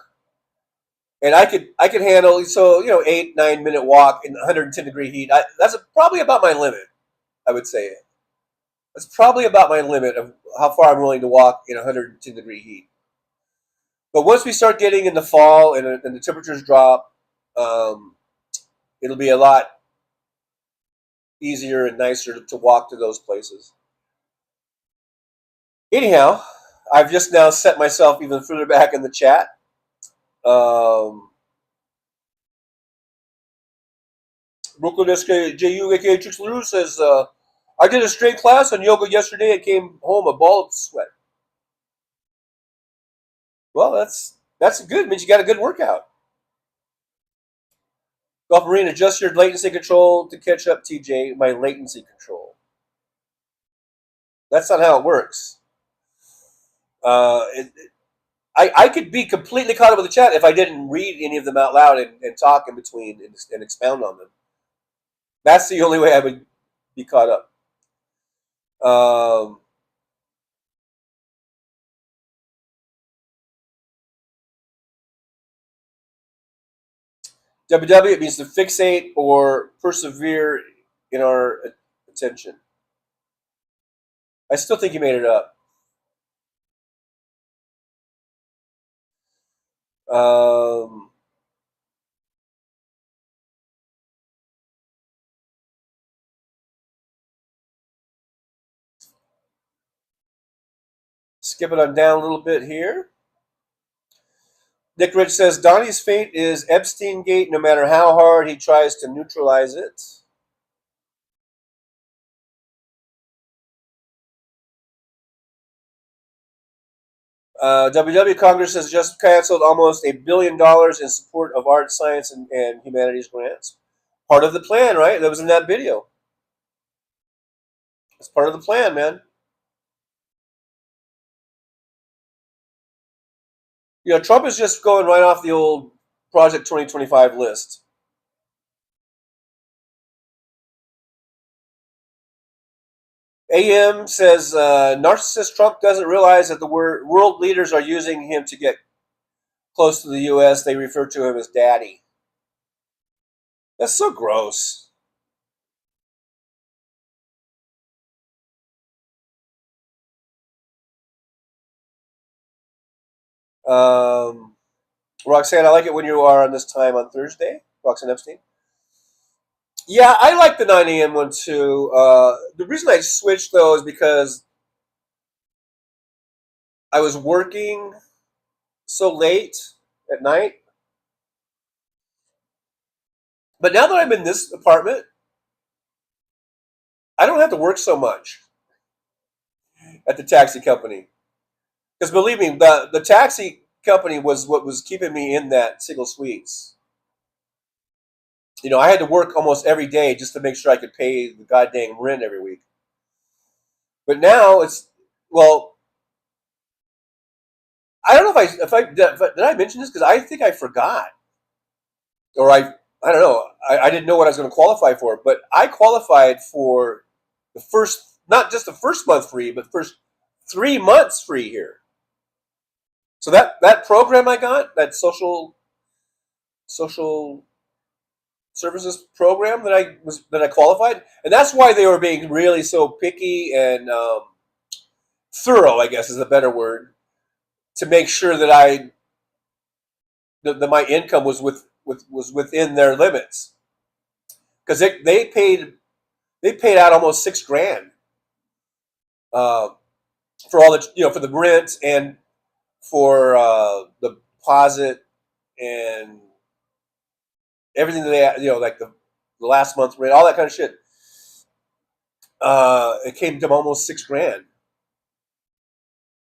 and I could handle 8-9 minute walk in 110 degree heat. That's probably about my limit. I would say that's probably about my limit of how far I'm willing to walk in 110 degree heat. But once we start getting in the fall and the temperatures drop, it'll be a lot easier and nicer to walk to those places. Anyhow, I've just now set myself even further back in the chat. Brooklyn SKJU, Tricks LaRue says, I did a straight class on yoga yesterday and came home a ball of sweat. Well, that's good. It means you got a good workout. Golf Marine, adjust your latency control to catch up, TJ. My latency control. That's not how it works. I could be completely caught up with the chat if I didn't read any of them out loud and talk in between and expound on them. That's the only way I would be caught up. WW, it means to fixate or persevere in our attention. I still think you made it up. Skip it on down a little bit here. Nick Rich says, Donnie's fate is Epstein Gate no matter how hard he tries to neutralize it. WW Congress has just canceled almost $1 billion in support of art, science, and humanities grants. Part of the plan, right? That was in that video. It's part of the plan, man. You know, Trump is just going right off the old Project 2025 list. AM says, narcissist Trump doesn't realize that the world leaders are using him to get close to the U.S. They refer to him as daddy. That's so gross. Roxanne, I like it when you are on this time on Thursday. Roxanne Epstein. Yeah, I like the 9 a.m. one too. The reason I switched though is because I was working so late at night. But now that I'm in this apartment, I don't have to work so much at the taxi company. Because believe me, the taxi company was what was keeping me in that single suites. You know, I had to work almost every day just to make sure I could pay the goddamn rent every week. But now it's, well, I don't know if I did I mention this, because I think I forgot, or I don't know. I didn't know what I was going to qualify for, but I qualified for the first, not just the first month free, but first 3 months free here. So that program I got, that social services program that I qualified, and that's why they were being really so picky and thorough, I guess is a better word, to make sure that that my income was within their limits, because they paid out almost $6,000 for all the, you know, for the rent and for the deposit and everything that they, you know, like the last month's rent, all that kind of shit. It came to almost $6,000,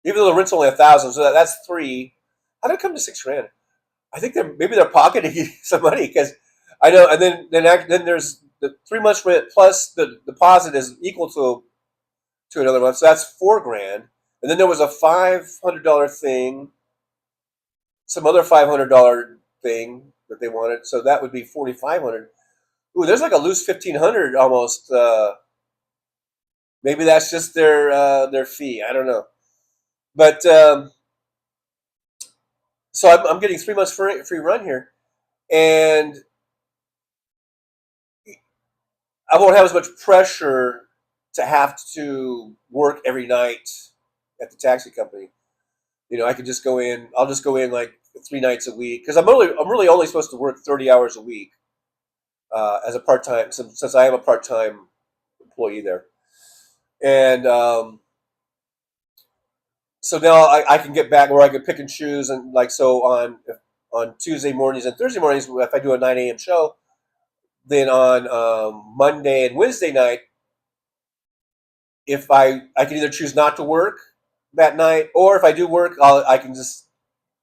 even though the rent's only $1,000, so that's $3,000. How did it come to $6,000? I think maybe they're pocketing some money, because I know. And then there's the 3 months rent plus the deposit is equal to another month, so that's $4,000. And then there was a $500 thing, some other $500 thing that they wanted, so that would be $4,500. Ooh, there's like a loose $1,500 almost. Maybe that's just their fee. I don't know, but so I'm getting 3 months free run here, and I won't have as much pressure to have to work every night at the taxi company. I could just go in. I'll just go in like 3 nights a week because I'm really only supposed to work 30 hours a week as a part-time since I am a part-time employee there, and so now I can get back where I can pick and choose and like so on Tuesday mornings and Thursday mornings if I do a 9 a.m. show, then on Monday and Wednesday night, if I can either choose not to work that night, or if I do work, I can just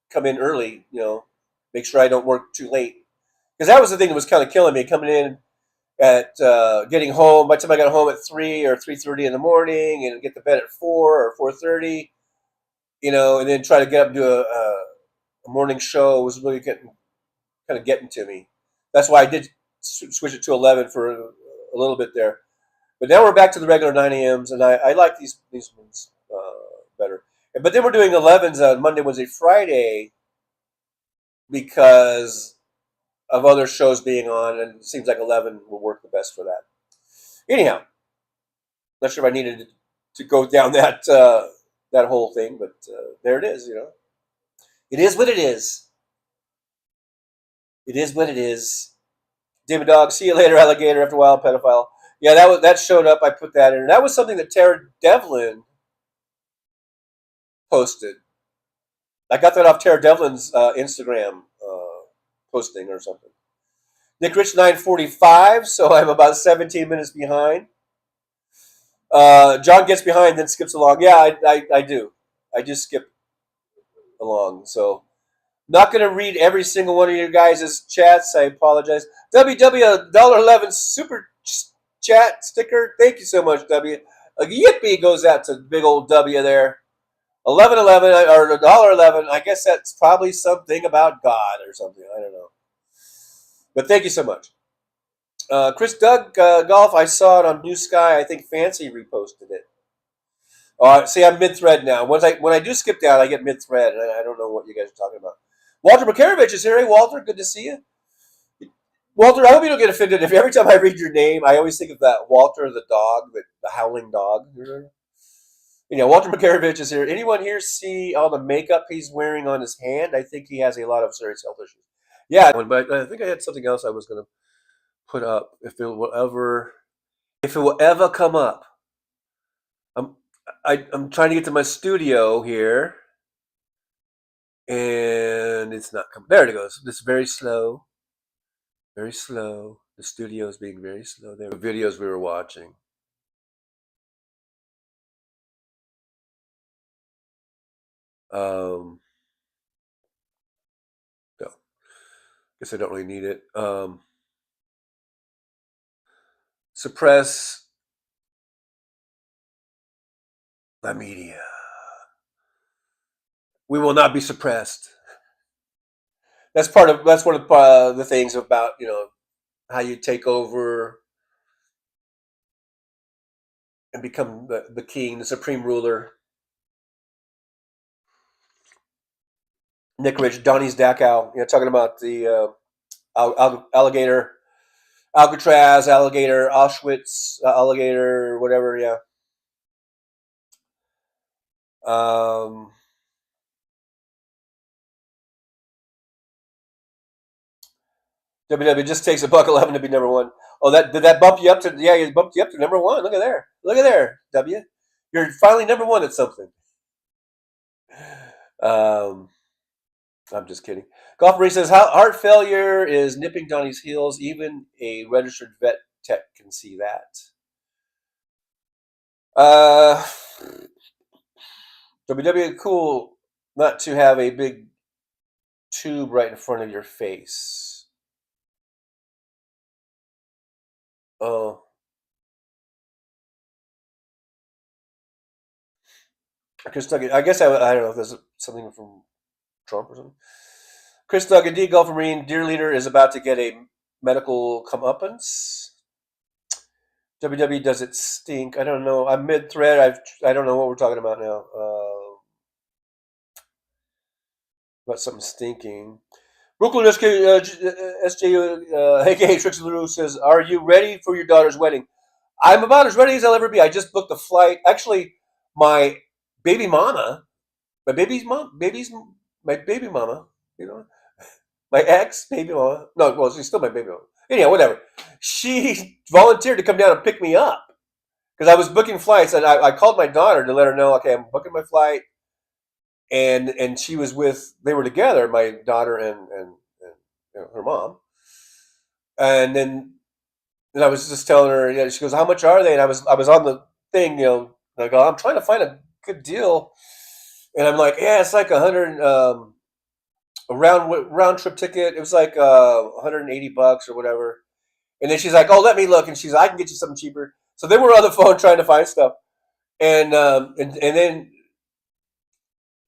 come in early, make sure I don't work too late. Because that was the thing that was kind of killing me, coming in at getting home. By the time I got home at 3 or 3:30 in the morning, and get to bed at 4 or 4:30, and then try to get up and do a morning show was really kind of getting to me. That's why I did switch it to 11 for a little bit there. But now we're back to the regular 9 a.m.s, and I like these ones better. But then we're doing 11s on Monday, Wednesday, Friday because of other shows being on, and it seems like 11 will work the best for that. Anyhow, not sure if I needed to go down that whole thing, but there it is. It is what it is. It is what it is. David Dog, see you later, alligator. After a while, pedophile. Yeah, that showed up. I put that in. That was something that Tara Devlin posted. I got that off Tara Devlin's Instagram posting or something. Nick Rich 9:45, so I'm about 17 minutes behind. John gets behind, then skips along. Yeah, I do. I just skip along. So not going to read every single one of you guys' chats. I apologize. WW $1.11 super chat sticker. Thank you so much, W. A yippee goes out to big old W there. 11.11 or $1.11. I guess that's probably something about God or something. I don't know. But thank you so much. Chris Doug Golf, I saw it on Blue Sky. I think Fancy reposted it. See, I'm mid-thread now. When I do skip down, I get mid-thread. I don't know what you guys are talking about. Walter Makarovich is here. Hey, Walter, good to see you. Walter, I hope you don't get offended if every time I read your name, I always think of that Walter the dog, the howling dog. Walter Makarovich is here. Anyone here see all the makeup he's wearing on his hand? I think he has a lot of serious health issues. Yeah, but I think I had something else I was going to put up if it will ever come up. I'm trying to get to my studio here, and it's not coming. There it goes. It's very slow. Very slow. The studio is being very slow. There were videos we were watching. No. Guess I don't really need it. Suppress the media. We will not be suppressed. That's one of the things about how you take over and become the king, the supreme ruler. Nick Rich, Donnie's Dachau, talking about the alligator, Alcatraz, alligator, Auschwitz, alligator, whatever, yeah. WW just takes a $1.11 to be number one. Oh, did that bump you up to? Yeah, it bumped you up to number one. Look at there, W. You're finally number one at something. I'm just kidding. Golf Marie says, heart failure is nipping Donnie's heels. Even a registered vet tech can see that. WW, cool not to have a big tube right in front of your face. Oh. Chris Duggan, I guess I don't know if there's something from Trump or something. Chris Duggan, D. Gulf Marine, Dear Leader is about to get a medical comeuppance. WW, does it stink? I don't know. I'm mid-thread. I don't know what we're talking about now. About something stinking. Brooklyn SJU, aka Trixie LaRue says, are you ready for your daughter's wedding? I'm about as ready as I'll ever be. I just booked a flight. Actually, my baby mama my baby mama, my ex baby mama. No, well, she's still my baby mama. Anyhow, whatever. She volunteered to come down and pick me up because I was booking flights, and I called my daughter to let her know, okay, I'm booking my flight, and she was they were together, my daughter and her mom, and then I was just telling her, she goes, how much are they? And I was on the thing, and I go, I'm trying to find a good deal, and I'm like, yeah, it's like $100. A round trip ticket. It was like $180 or whatever. And then she's like, "Oh, let me look." And she's like, "I can get you something cheaper." So then we're on the phone trying to find stuff, and then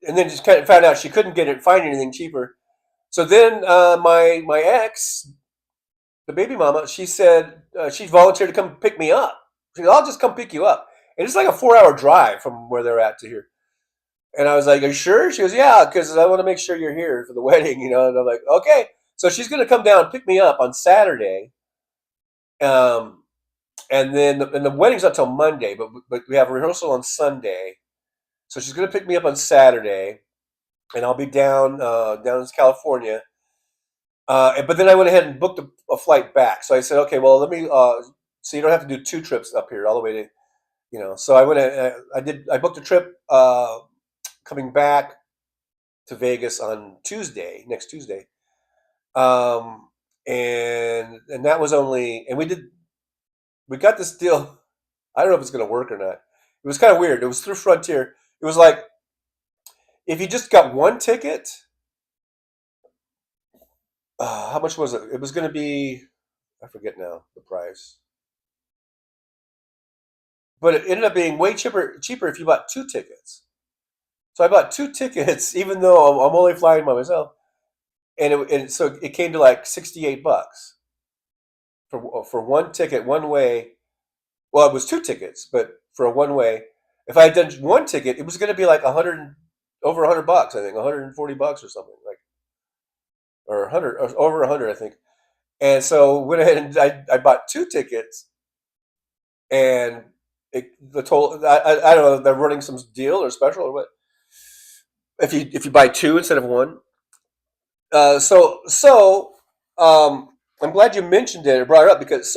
just kind of found out she couldn't find anything cheaper. So then my ex, the baby mama, she said she volunteered to come pick me up. She said, "I'll just come pick you up," and it's like a 4-hour drive from where they're at to here. And I was like, "Are you sure?" She goes, "Yeah, because I want to make sure you're here for the wedding, And I'm like, "Okay." So she's going to come down and pick me up on Saturday. And then the wedding's not till Monday, but we have a rehearsal on Sunday. So she's going to pick me up on Saturday, and I'll be down in California. But then I went ahead and booked a flight back. So I said, okay, well, let me. So you don't have to do 2 trips up here all the way to, So I booked a trip coming back to Vegas on next Tuesday. And that was only, and we got this deal. I don't know if it's going to work or not. It was kind of weird. It was through Frontier. It was like, if you just got one ticket, how much was it? It was going to be, I forget now the price, but it ended up being way cheaper if you bought 2 tickets. So I bought 2 tickets, even though I'm only flying by myself, and so it came to like $68 for one ticket, one way. Well, it was 2 tickets, but for a one way, if I had done one ticket, it was going to be like over $100, I think, $140 or something, like, or 100, or over 100, I think. And so went ahead and I bought 2 tickets, and I don't know if they're running some deal or special or what. If you buy 2 instead of 1, I'm glad you mentioned it or brought it up because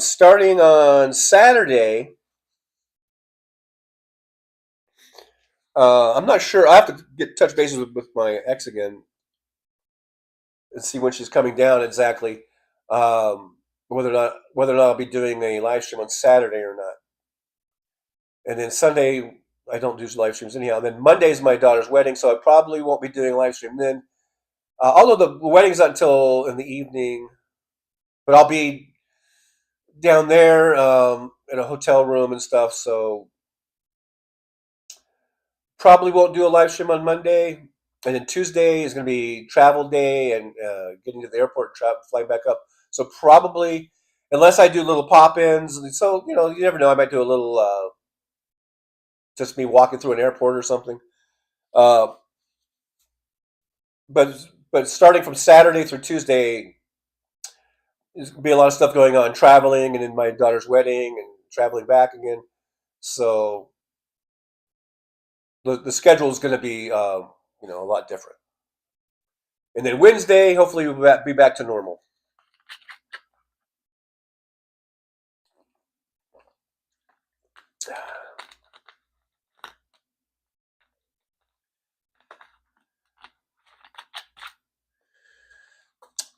starting on Saturday. I'm not sure. I have to get touch bases with my ex again and see when she's coming down exactly. Whether or not I'll be doing a live stream on Saturday or not. And then Sunday I don't do live streams anyhow. And then Monday is my daughter's wedding, so I probably won't be doing a live stream then. Although the wedding's not until in the evening, but I'll be down there in a hotel room and stuff. So probably won't do a live stream on Monday. And then Tuesday is going to be travel day and getting to the airport and flying back up. So probably, unless I do little pop-ins, so you never know. I might do a little, just me walking through an airport or something. But starting from Saturday through Tuesday, there's going to be a lot of stuff going on, traveling, and then my daughter's wedding and traveling back again. So the schedule is going to be a lot different. And then Wednesday, hopefully we'll be back to normal.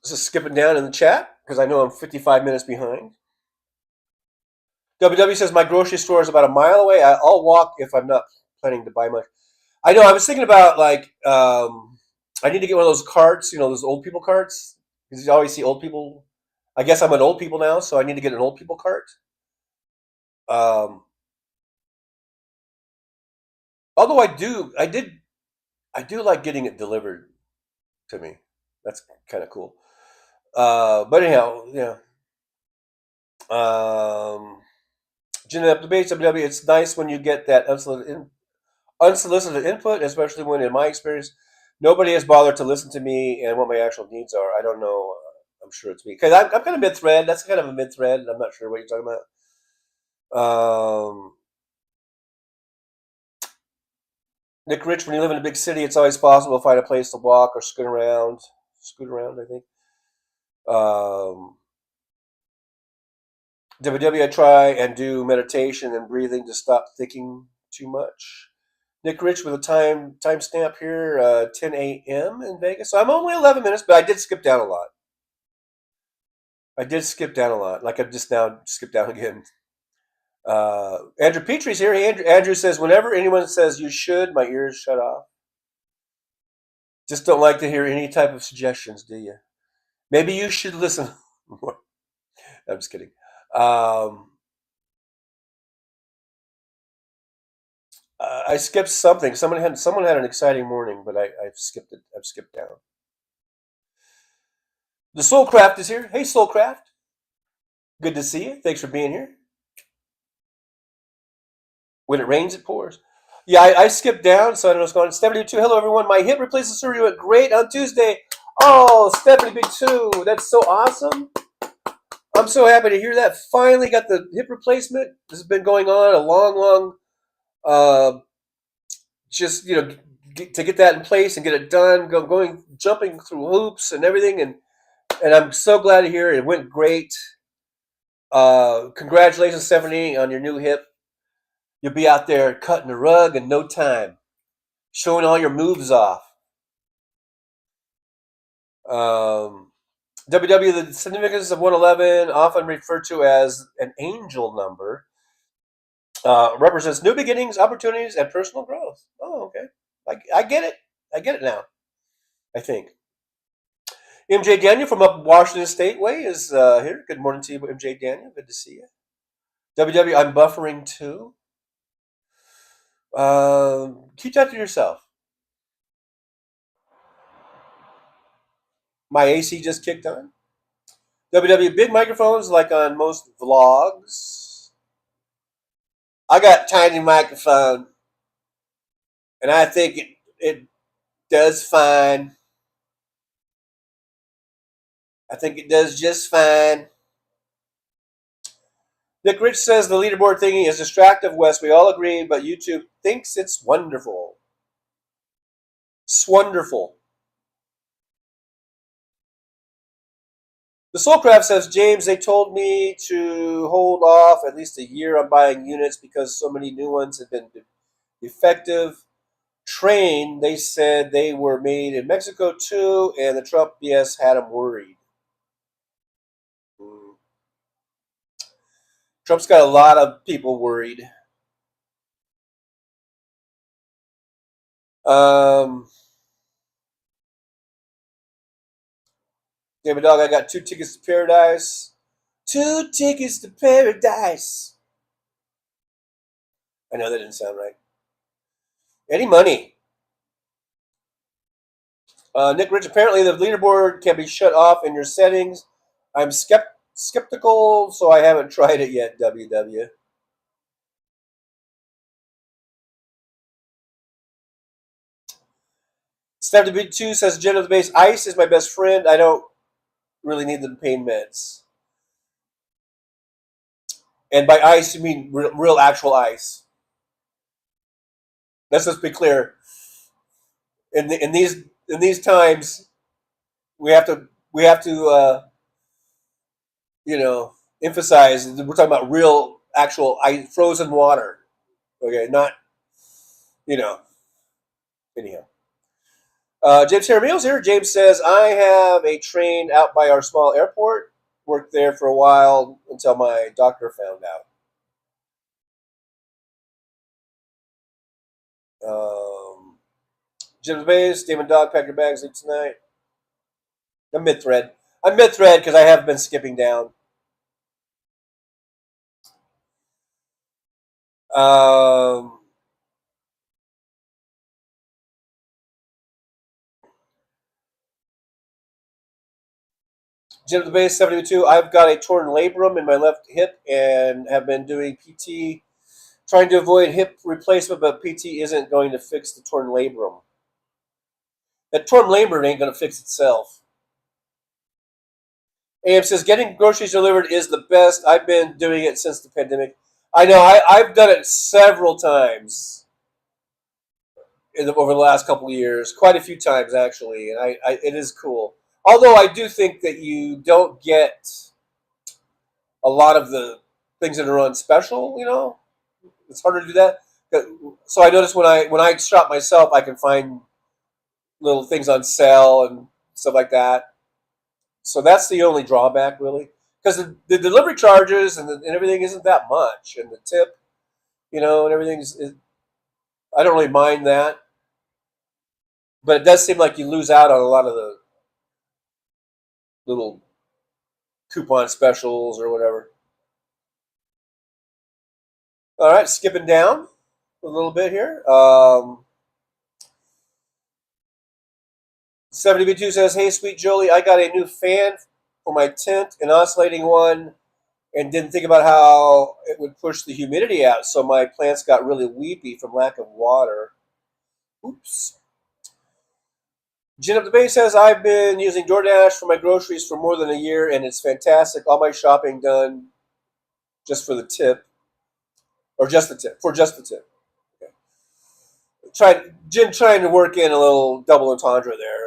Just skipping down in the chat because I know I'm 55 minutes behind. WW says my grocery store is about a mile away. I'll walk if I'm not planning to buy much. I know. I was thinking about I need to get one of those carts, those old people carts, because you always see old people. I guess I'm an old people now, so I need to get an old people cart. Although I do like getting it delivered to me. That's kind of cool. But anyhow, yeah. Jeanette debates WW. It's nice when you get that unsolicited input, especially when, in my experience, nobody has bothered to listen to me and what my actual needs are. I don't know. I'm sure it's me because I'm kind of mid-thread. That's kind of a mid-thread. I'm not sure what you're talking about. Nick Rich, when you live in a big city, it's always possible to find a place to walk or scoot around. I think. WW, I try and do meditation and breathing to stop thinking too much. Nick Rich with a timestamp here, 10 a.m. in Vegas. So I'm only 11 minutes, but I did skip down a lot. Like I just now skipped down again. Andrew Petrie's here. Hey, Andrew says, whenever anyone says you should, my ears shut off. Just don't like to hear any type of suggestions, do you? Maybe you should listen more. I'm just kidding. I skipped something. Someone had an exciting morning, but I've skipped it. I've skipped down. The Soulcraft is here. Hey, Soulcraft. Good to see you. Thanks for being here. When it rains, it pours. Yeah, I skipped down, so I don't know what's going on. Stephanie Big 2, hello everyone. My hip replacement surgery went great on Tuesday. Oh, Stephanie Big 2, that's so awesome. I'm so happy to hear that. Finally got the hip replacement. This has been going on a long, just, to get that in place and get it done, jumping through hoops and everything, and I'm so glad to hear it went great. Congratulations, Stephanie, on your new hip. You'll be out there cutting the rug in no time, showing all your moves off. WW, the significance of 111, often referred to as an angel number, represents new beginnings, opportunities, and personal growth. Oh, okay. I get it. I get it now, I think. MJ Daniel from up Washington State way is here. Good morning to you, MJ Daniel. Good to see you. WW, I'm buffering too. Keep that to yourself. My AC just kicked on. WW, big microphones like on most vlogs. I got tiny microphone, and I think it does fine. I think it does just fine. Nick Rich says the leaderboard thingy is distractive, Wes. We all agree, but YouTube thinks it's wonderful. It's wonderful. The Soulcraft says, James, they told me to hold off at least a year on buying units because so many new ones have been defective. Train, they said they were made in Mexico too, and the Trump BS had them worried. Trump's got a lot of people worried. David Dog, I got 2 tickets to paradise. 2 tickets to paradise. I know that didn't sound right. Eddie Money. Nick Rich, apparently the leaderboard can be shut off in your settings. I'm skeptical, so I haven't tried it yet, WW. Steph the Big 2 says, Jen of the Base, ice is my best friend. I don't really need the pain meds. And by ice, you mean real actual ice. Let's just be clear. In these times, we have to emphasize we're talking about real actual ice, frozen water. Okay, not anyhow. James Jaramil's here. James says, I have a train out by our small airport. Worked there for a while until my doctor found out. Jim's Base, Damon Dog, pack your bags, leave tonight. I'm mid-thread because I have been skipping down. Jim the Base 72. I've got a torn labrum in my left hip and have been doing PT, trying to avoid hip replacement, but PT isn't going to fix the torn labrum. That torn labrum ain't going to fix itself. AM says, getting groceries delivered is the best. I've been doing it since the pandemic. I know, I've done it several times. over the last couple of years, quite a few times actually, and it is cool. Although I do think that you don't get a lot of the things that are on special. It's harder to do that. So I noticed when I shop myself, I can find little things on sale and stuff like that. So that's the only drawback, really, because the delivery charges and everything isn't that much, and the tip, and everything is. I don't really mind that, but it does seem like you lose out on a lot of the little coupon specials or whatever. All right, skipping down a little bit here. 70B2 says, "Hey, sweet Jolie, I got a new fan for my tent, an oscillating one, and didn't think about how it would push the humidity out, so my plants got really weepy from lack of water. Oops." Gin Up the Bay says, "I've been using DoorDash for my groceries for more than a year, and it's fantastic. All my shopping done just for the tip, or just the tip, for just the tip." Okay. Jim trying to work in a little double entendre there,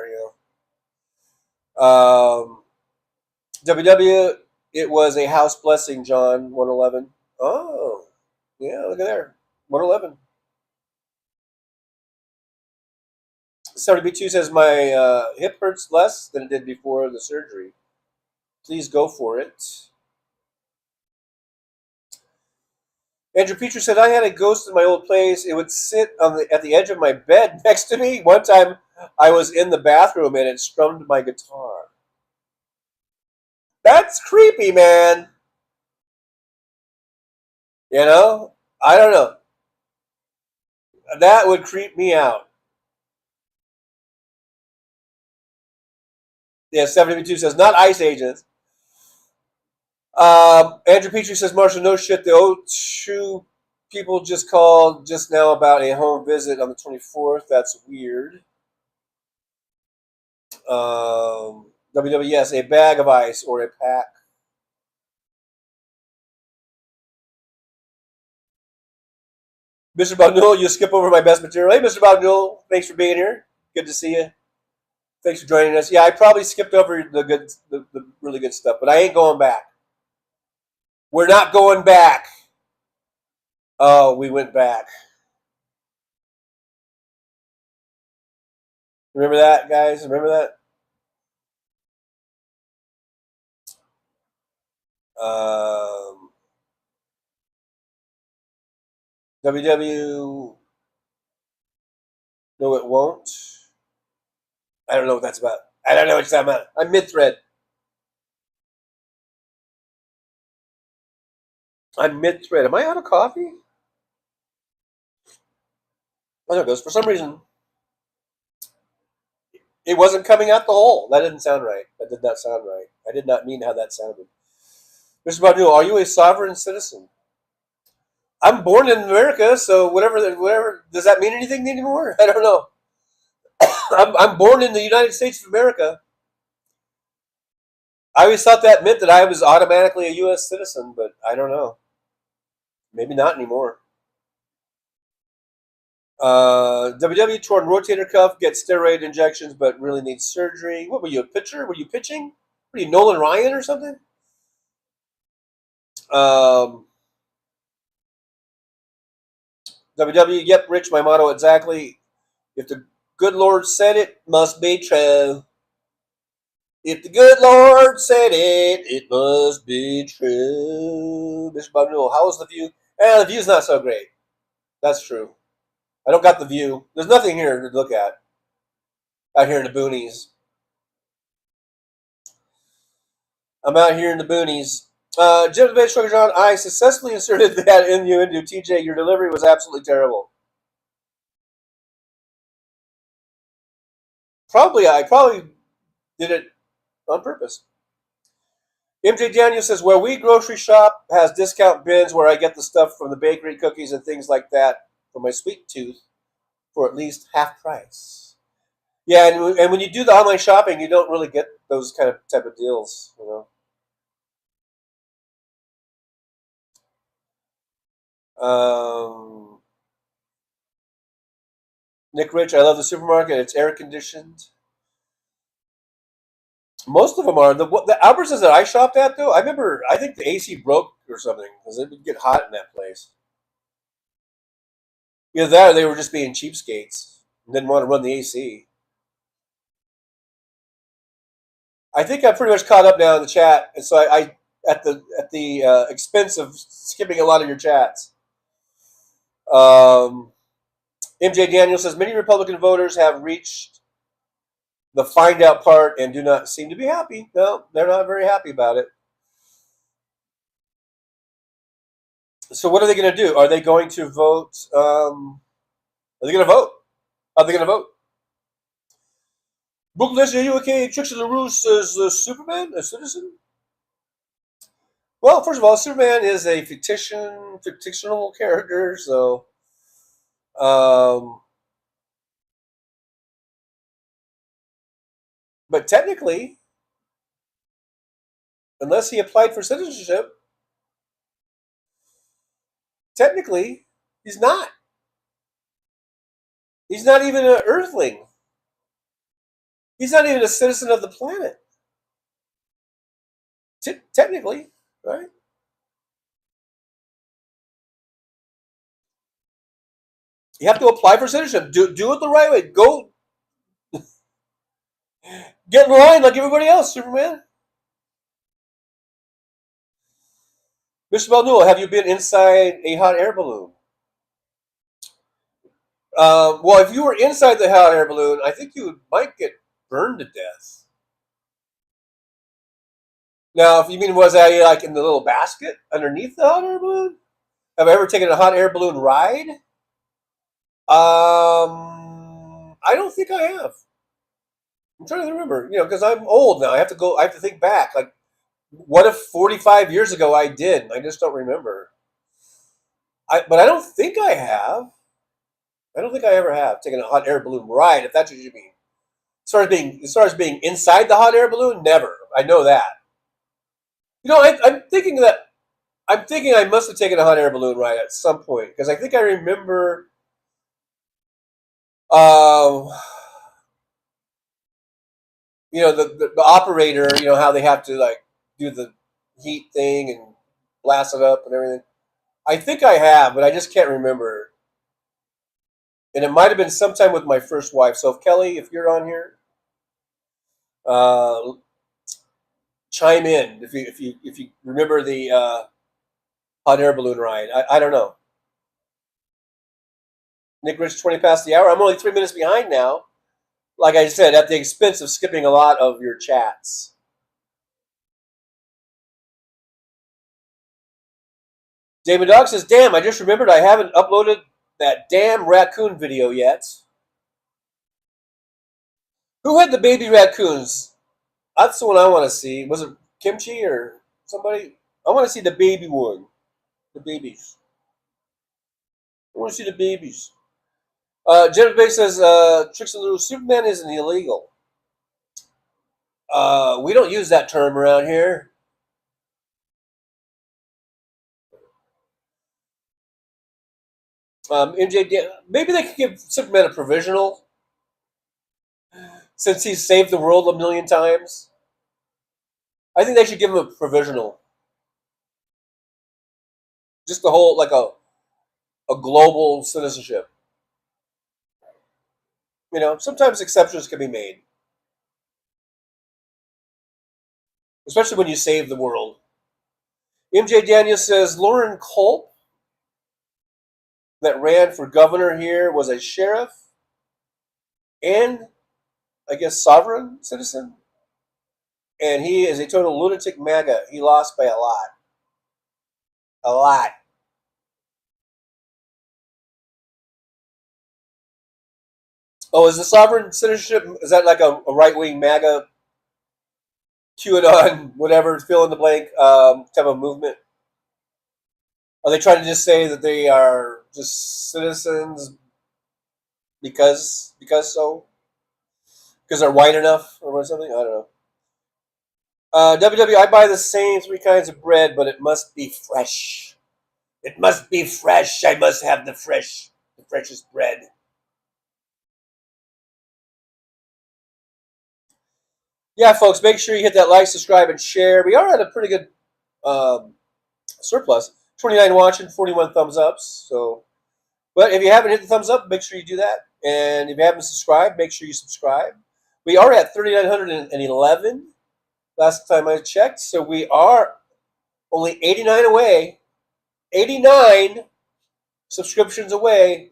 WW, it was a house blessing, John, 111. Oh, yeah, look at there. 111. 70B2 says, "My hip hurts less than it did before the surgery. Please go for it." Andrew Petrie said, "I had a ghost in my old place. It would sit at the edge of my bed next to me. One time I was in the bathroom and it strummed my guitar." That's creepy, man. I don't know. That would creep me out. Yeah, 72 says, "Not ice agents." Andrew Petrie says, "Marshall, no shit. The O2 people just called just now about a home visit on the 24th. That's weird." WWS, a bag of ice or a pack. Mr. Bagnul, you skip over my best material. Hey, Mr. Bagnul, thanks for being here. Good to see you. Thanks for joining us. Yeah, I probably skipped over the really good stuff, but I ain't going back. We're not going back. Oh, we went back. Remember that, guys? Remember that? WW, no, it won't. I don't know what that's about. I don't know what you're talking about. I'm mid-thread. I'm mid-thread. Am I out of coffee? Oh, there it goes. For some reason, it wasn't coming out the hole. That didn't sound right. That did not sound right. I did not mean how that sounded. Mr. Badu, are you a sovereign citizen? I'm born in America, so whatever. Does that mean anything anymore? I don't know. I'm born in the United States of America. I always thought that meant that I was automatically a U.S. citizen, but I don't know. Maybe not anymore. WW torn rotator cuff, get steroid injections, but really needs surgery. What were you, a pitcher? Were you pitching? Were you Nolan Ryan or something? WW, yep, Rich, my motto exactly. If the good Lord said it, must be true. If the good Lord said it, it must be true. Mr. Bundle, how was the view? The view's not so great. That's true. I don't got the view. There's nothing here to look at out here in the boonies. I'm out here in the boonies. Jim the Base Sugar John, I successfully inserted that in you into TJ. Your delivery was absolutely terrible. I probably did it on purpose. MJ Daniel says, "Where we grocery shop has discount bins where I get the stuff from the bakery, cookies, and things like that for my sweet tooth for at least half price." Yeah, and when you do the online shopping, you don't really get those type of deals, Nick Rich, I love the supermarket. It's air conditioned. Most of them are. The Albertsons that I shopped at, though, I think the AC broke or something because it would get hot in that place. Either that or they were just being cheapskates and didn't want to run the AC. I think I'm pretty much caught up now in the chat, and so I at the expense of skipping a lot of your chats. MJ Daniel says many Republican voters have reached the find out part and do not seem to be happy. No, they're not very happy about it. So what are they going to do? Are they going to vote? Are they going to vote? Are they going to vote? Brooklyn, are you okay? Trixie LaRue says Superman, a citizen? Well, first of all, Superman is a fictional character, so but technically, unless he applied for citizenship, technically, he's not. He's not even an Earthling. He's not even a citizen of the planet. Technically, right? You have to apply for citizenship. Do it the right way. Go get in line like everybody else, Superman. Mr. Balnula, have you been inside a hot air balloon? Well, if you were inside the hot air balloon, I think you might get burned to death. Now, if you mean was I like in the little basket underneath the hot air balloon? Have I ever taken a hot air balloon ride? I don't think I have. I'm trying to remember, because I'm old now. I have to think back. Like, what if 45 years ago I did? I just don't remember. But I don't think I have. I don't think I ever have taken a hot air balloon ride, if that's what you mean. As far as being inside the hot air balloon, never. I know that. I'm thinking I must have taken a hot air balloon ride at some point because I think I remember. The operator, how they have to like do the heat thing and blast it up and everything. I think I have, but I just can't remember. And it might have been sometime with my first wife. So, Kelly, if you're on here, chime in if you remember the hot air balloon ride. I don't know. Nick Rich, 20 past the hour. I'm only 3 minutes behind now. Like I said, at the expense of skipping a lot of your chats. David Dog says, damn, I just remembered I haven't uploaded that damn raccoon video yet. Who had the baby raccoons? That's the one I want to see. Was it Kimchi or somebody? I want to see the baby one. The babies. I want to see the babies. Jennifer Bay says, Trixie Little Superman isn't illegal. We don't use that term around here. MJ, maybe they could give Superman a provisional since he's saved the world a million times. I think they should give him a provisional. Just the whole, like a global citizenship. Sometimes exceptions can be made. Especially when you save the world. MJ Daniel says, Lauren Culp, that ran for governor here, was a sheriff and, I guess, sovereign citizen. And he is a total lunatic MAGA. He lost by a lot. A lot. Oh, is the sovereign citizenship, is that like a right-wing MAGA, QAnon, whatever, fill in the blank type of movement? Are they trying to just say that they are just citizens because so? Because they're white enough or something? I don't know. WW, I buy the same 3 kinds of bread, but it must be fresh. It must be fresh. I must have the freshest bread. Yeah, folks, make sure you hit that like, subscribe, and share. We are at a pretty good surplus. 29 watching, 41 thumbs ups. So, but if you haven't hit the thumbs up, make sure you do that. And if you haven't subscribed, make sure you subscribe. We are at 3,911 last time I checked. So we are only 89 away, 89 subscriptions away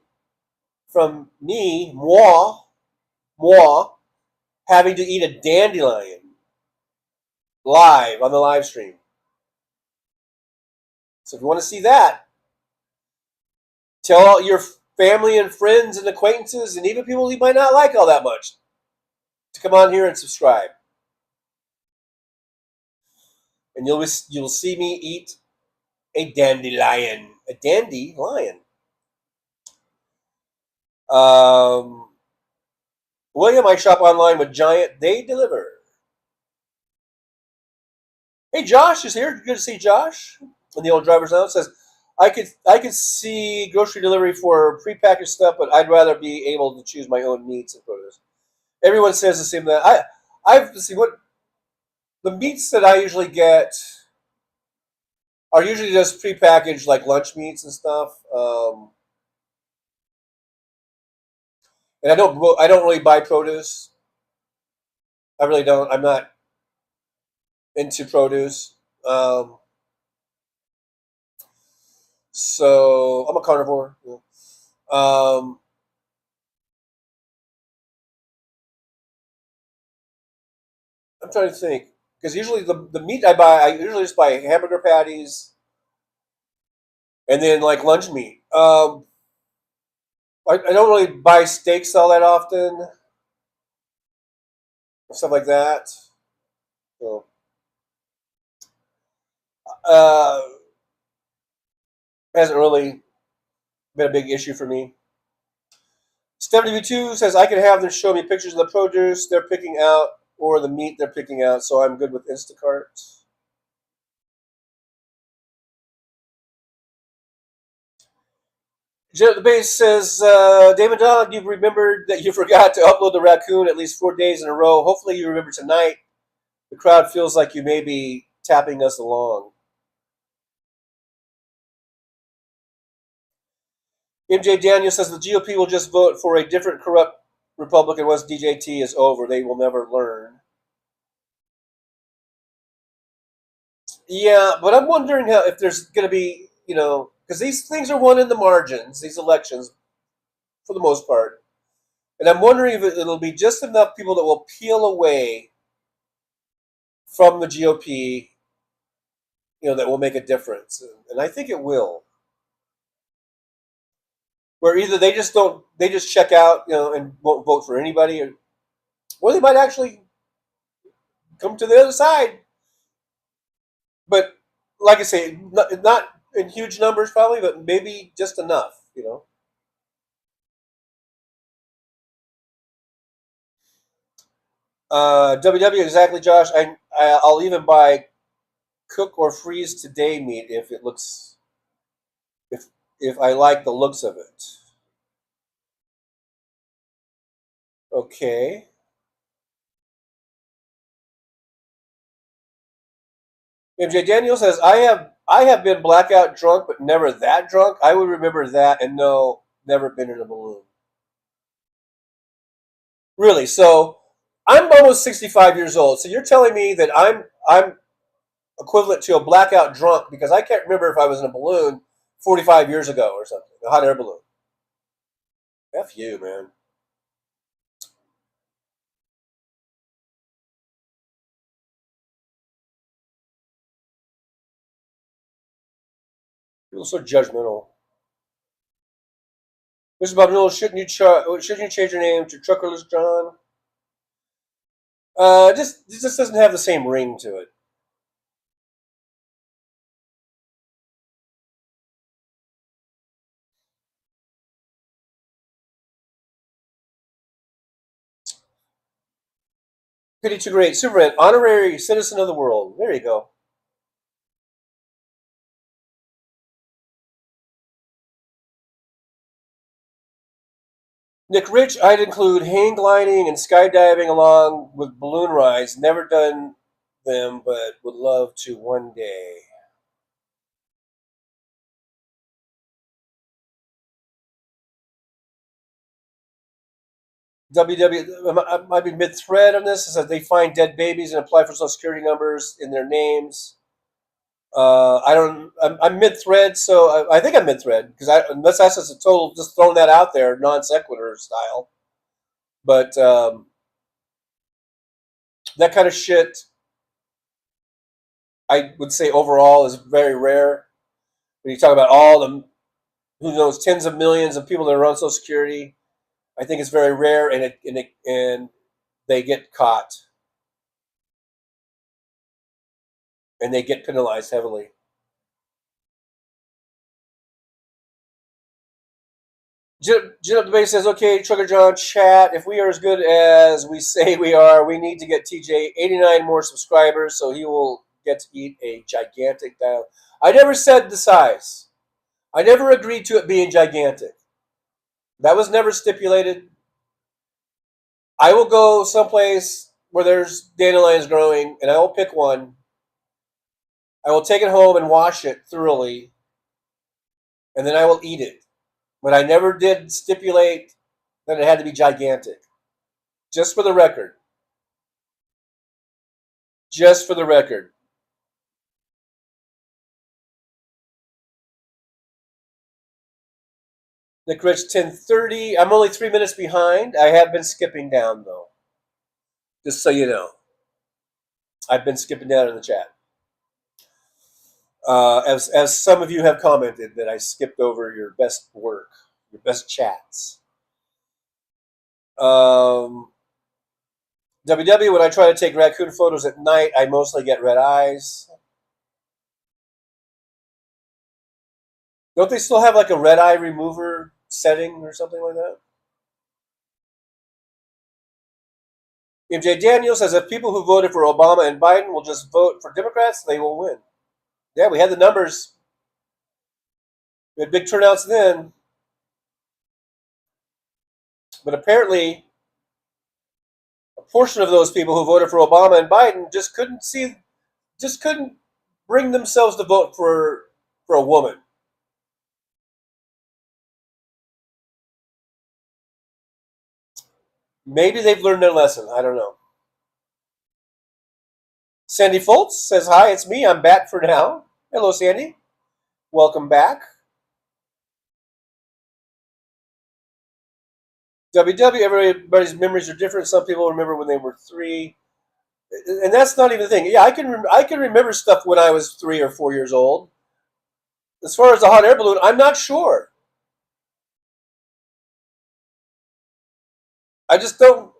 from moi, having to eat a dandelion live on the live stream. So if you want to see that, tell all your family and friends and acquaintances and even people you might not like all that much to come on here and subscribe. And you'll see me eat a dandelion. A dandelion. William, I shop online with Giant. They deliver. Hey, Josh is here. Good to see Josh. And the old driver's lounge says, I could see grocery delivery for prepackaged stuff, but I'd rather be able to choose my own meats and produce. Everyone says the same thing. I've see what the meats that I usually get are usually just prepackaged, like lunch meats and stuff. And I don't really buy produce. I really don't. I'm not into produce. So I'm a carnivore. I'm trying to think, because usually the meat I buy, I usually just buy hamburger patties and then like lunch meat. I don't really buy steaks all that often, stuff like that. So, hasn't really been a big issue for me. Stephanie2 says I can have them show me pictures of the produce they're picking out or the meat they're picking out, so I'm good with Instacart. Jet at the base says, Damon Dog, you've remembered that you forgot to upload the raccoon at least 4 days in a row. Hopefully you remember tonight. The crowd feels like you may be tapping us along. MJ Daniel says the GOP will just vote for a different corrupt Republican once DJT is over. They will never learn. Yeah, but I'm wondering if there's going to be, because these things are won in the margins, these elections, for the most part. And I'm wondering if it'll be just enough people that will peel away from the GOP, that will make a difference. And I think it will. Where either they just check out, and won't vote for anybody, or they might actually come to the other side. But like I say, not in huge numbers probably, but maybe just enough, WW, exactly, Josh. I'll even buy cook or freeze today meat if it looks, if I like the looks of it. Okay. MJ Daniel says, I have been blackout drunk, but never that drunk. I would remember that, and no, never been in a balloon. Really? So I'm almost 65 years old. So you're telling me that I'm equivalent to a blackout drunk because I can't remember if I was in a balloon 45 years ago or something, a hot air balloon. F you, man. People are so judgmental. Mr. Bob Newell, shouldn't you change your name to Truckerless John? This doesn't have the same ring to it. Pity too great. Superman, honorary citizen of the world. There you go. Nick Rich, I'd include hang gliding and skydiving along with balloon rides. Never done them, but would love to one day. I might be mid-thread on this. Is that they find dead babies and apply for Social Security numbers in their names. I don't. I'm mid-thread, so I think I'm mid-thread because unless that's just a total, just throwing that out there, non sequitur style. But that kind of shit, I would say overall is very rare. When you talk about all the, who knows, tens of millions of people that are on Social Security, I think it's very rare, and they get caught, and they get penalized heavily. Jim up the base says, okay, Trucker John, chat. If we are as good as we say we are, we need to get TJ 89 more subscribers so he will get to eat a gigantic dial. I never said the size. I never agreed to it being gigantic. That was never stipulated. I will go someplace where there's dandelions growing, and I will pick one. I will take it home and wash it thoroughly, and then I will eat it. But I never did stipulate that it had to be gigantic. Just for the record. Just for the record. Nick Rich, 10:30. I'm only 3 minutes behind. I have been skipping down, though. Just so you know. I've been skipping down in the chat. As some of you have commented that I skipped over your best work, your best chats. WW, when I try to take raccoon photos at night, I mostly get red eyes. Don't they still have like a red eye remover setting or something like that? MJ Daniel says if people who voted for Obama and Biden will just vote for Democrats, they will win. Yeah, we had the numbers. We had big turnouts then. But apparently, a portion of those people who voted for Obama and Biden just couldn't bring themselves to vote for a woman. Maybe they've learned their lesson. I don't know. Sandy Foltz says, hi, it's me. I'm back for now. Hello, Sandy. Welcome back. WW, everybody's memories are different. Some people remember when they were 3. And that's not even the thing. Yeah, I can remember stuff when I was 3 or 4 years old. As far as the hot air balloon, I'm not sure. I just don't.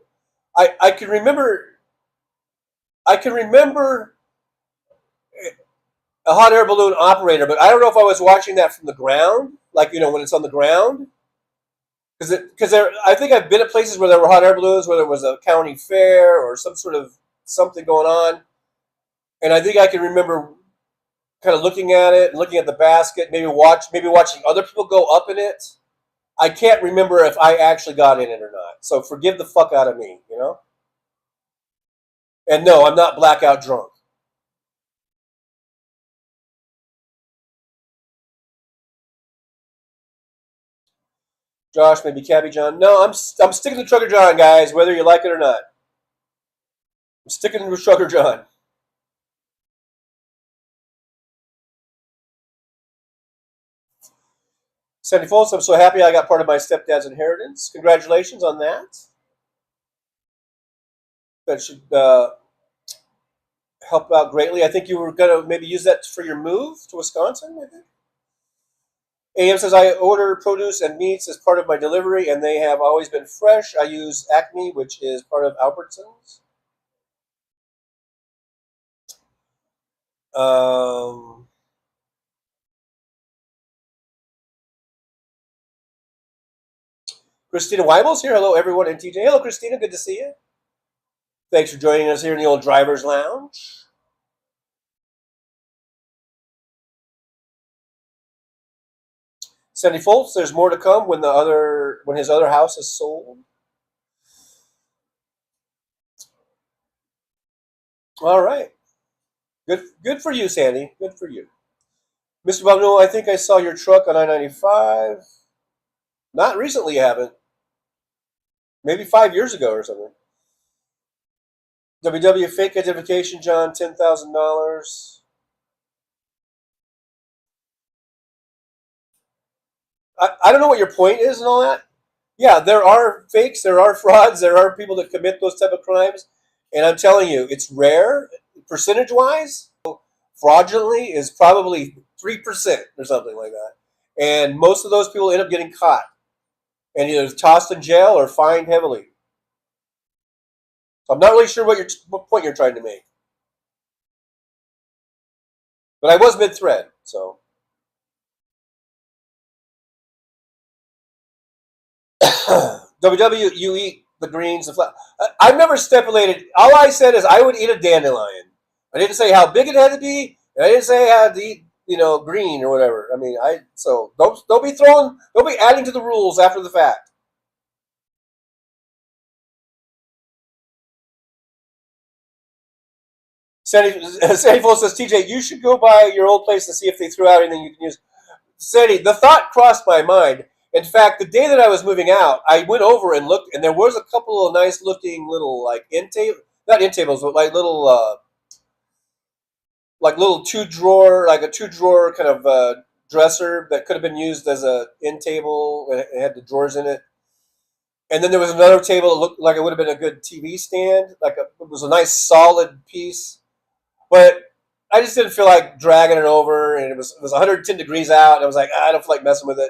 I can remember a hot air balloon operator, but I don't know if I was watching that from the ground, like when it's on the ground. Because I think I've been at places where there were hot air balloons, where there was a county fair or some sort of something going on, and I think I can remember kind of looking at it, looking at the basket, maybe watching other people go up in it. I can't remember if I actually got in it or not. So forgive the fuck out of me, And no, I'm not blackout drunk. Josh, maybe Cabby John. No, I'm sticking to Trucker John, guys, whether you like it or not. I'm sticking with Trucker John. Sandy Foltz, I'm so happy I got part of my stepdad's inheritance. Congratulations on that. That should help out greatly. I think you were going to maybe use that for your move to Wisconsin, I think. AM says, I order produce and meats as part of my delivery, and they have always been fresh. I use Acme, which is part of Albertsons. Christina Weibel's here. Hello, everyone, and TJ. Hello, Christina. Good to see you. Thanks for joining us here in the old driver's lounge. Sandy Foltz, there's more to come when his other house is sold. All right. Good for you, Sandy. Good for you. Mr. Bob, I think I saw your truck on I-95. Not recently, you haven't. Maybe 5 years ago or something. WW fake identification, John, $10,000. I don't know what your point is and all that. Yeah, there are fakes, there are frauds, there are people that commit those type of crimes, and I'm telling you, it's rare, percentage-wise. Fraudulently is probably 3% or something like that, and most of those people end up getting caught and either tossed in jail or fined heavily. So I'm not really sure what point you're trying to make, but I was mid-thread, so. WW, you eat the greens, the flower. I've never stipulated. All I said is I would eat a dandelion. I didn't say how big it had to be. I didn't say I had to eat, green or whatever. I mean, so don't be adding to the rules after the fact. Sandy Full says, TJ, you should go by your old place and see if they threw out anything you can use. Sandy, the thought crossed my mind. In fact, the day that I was moving out, I went over and looked, and there was a couple of nice-looking little, not end tables, but little two-drawer kind of dresser that could have been used as a end table. It had the drawers in it. And then there was another table that looked like it would have been a good TV stand. It was a nice, solid piece. But I just didn't feel like dragging it over, and it was 110 degrees out, and I was like, I don't feel like messing with it.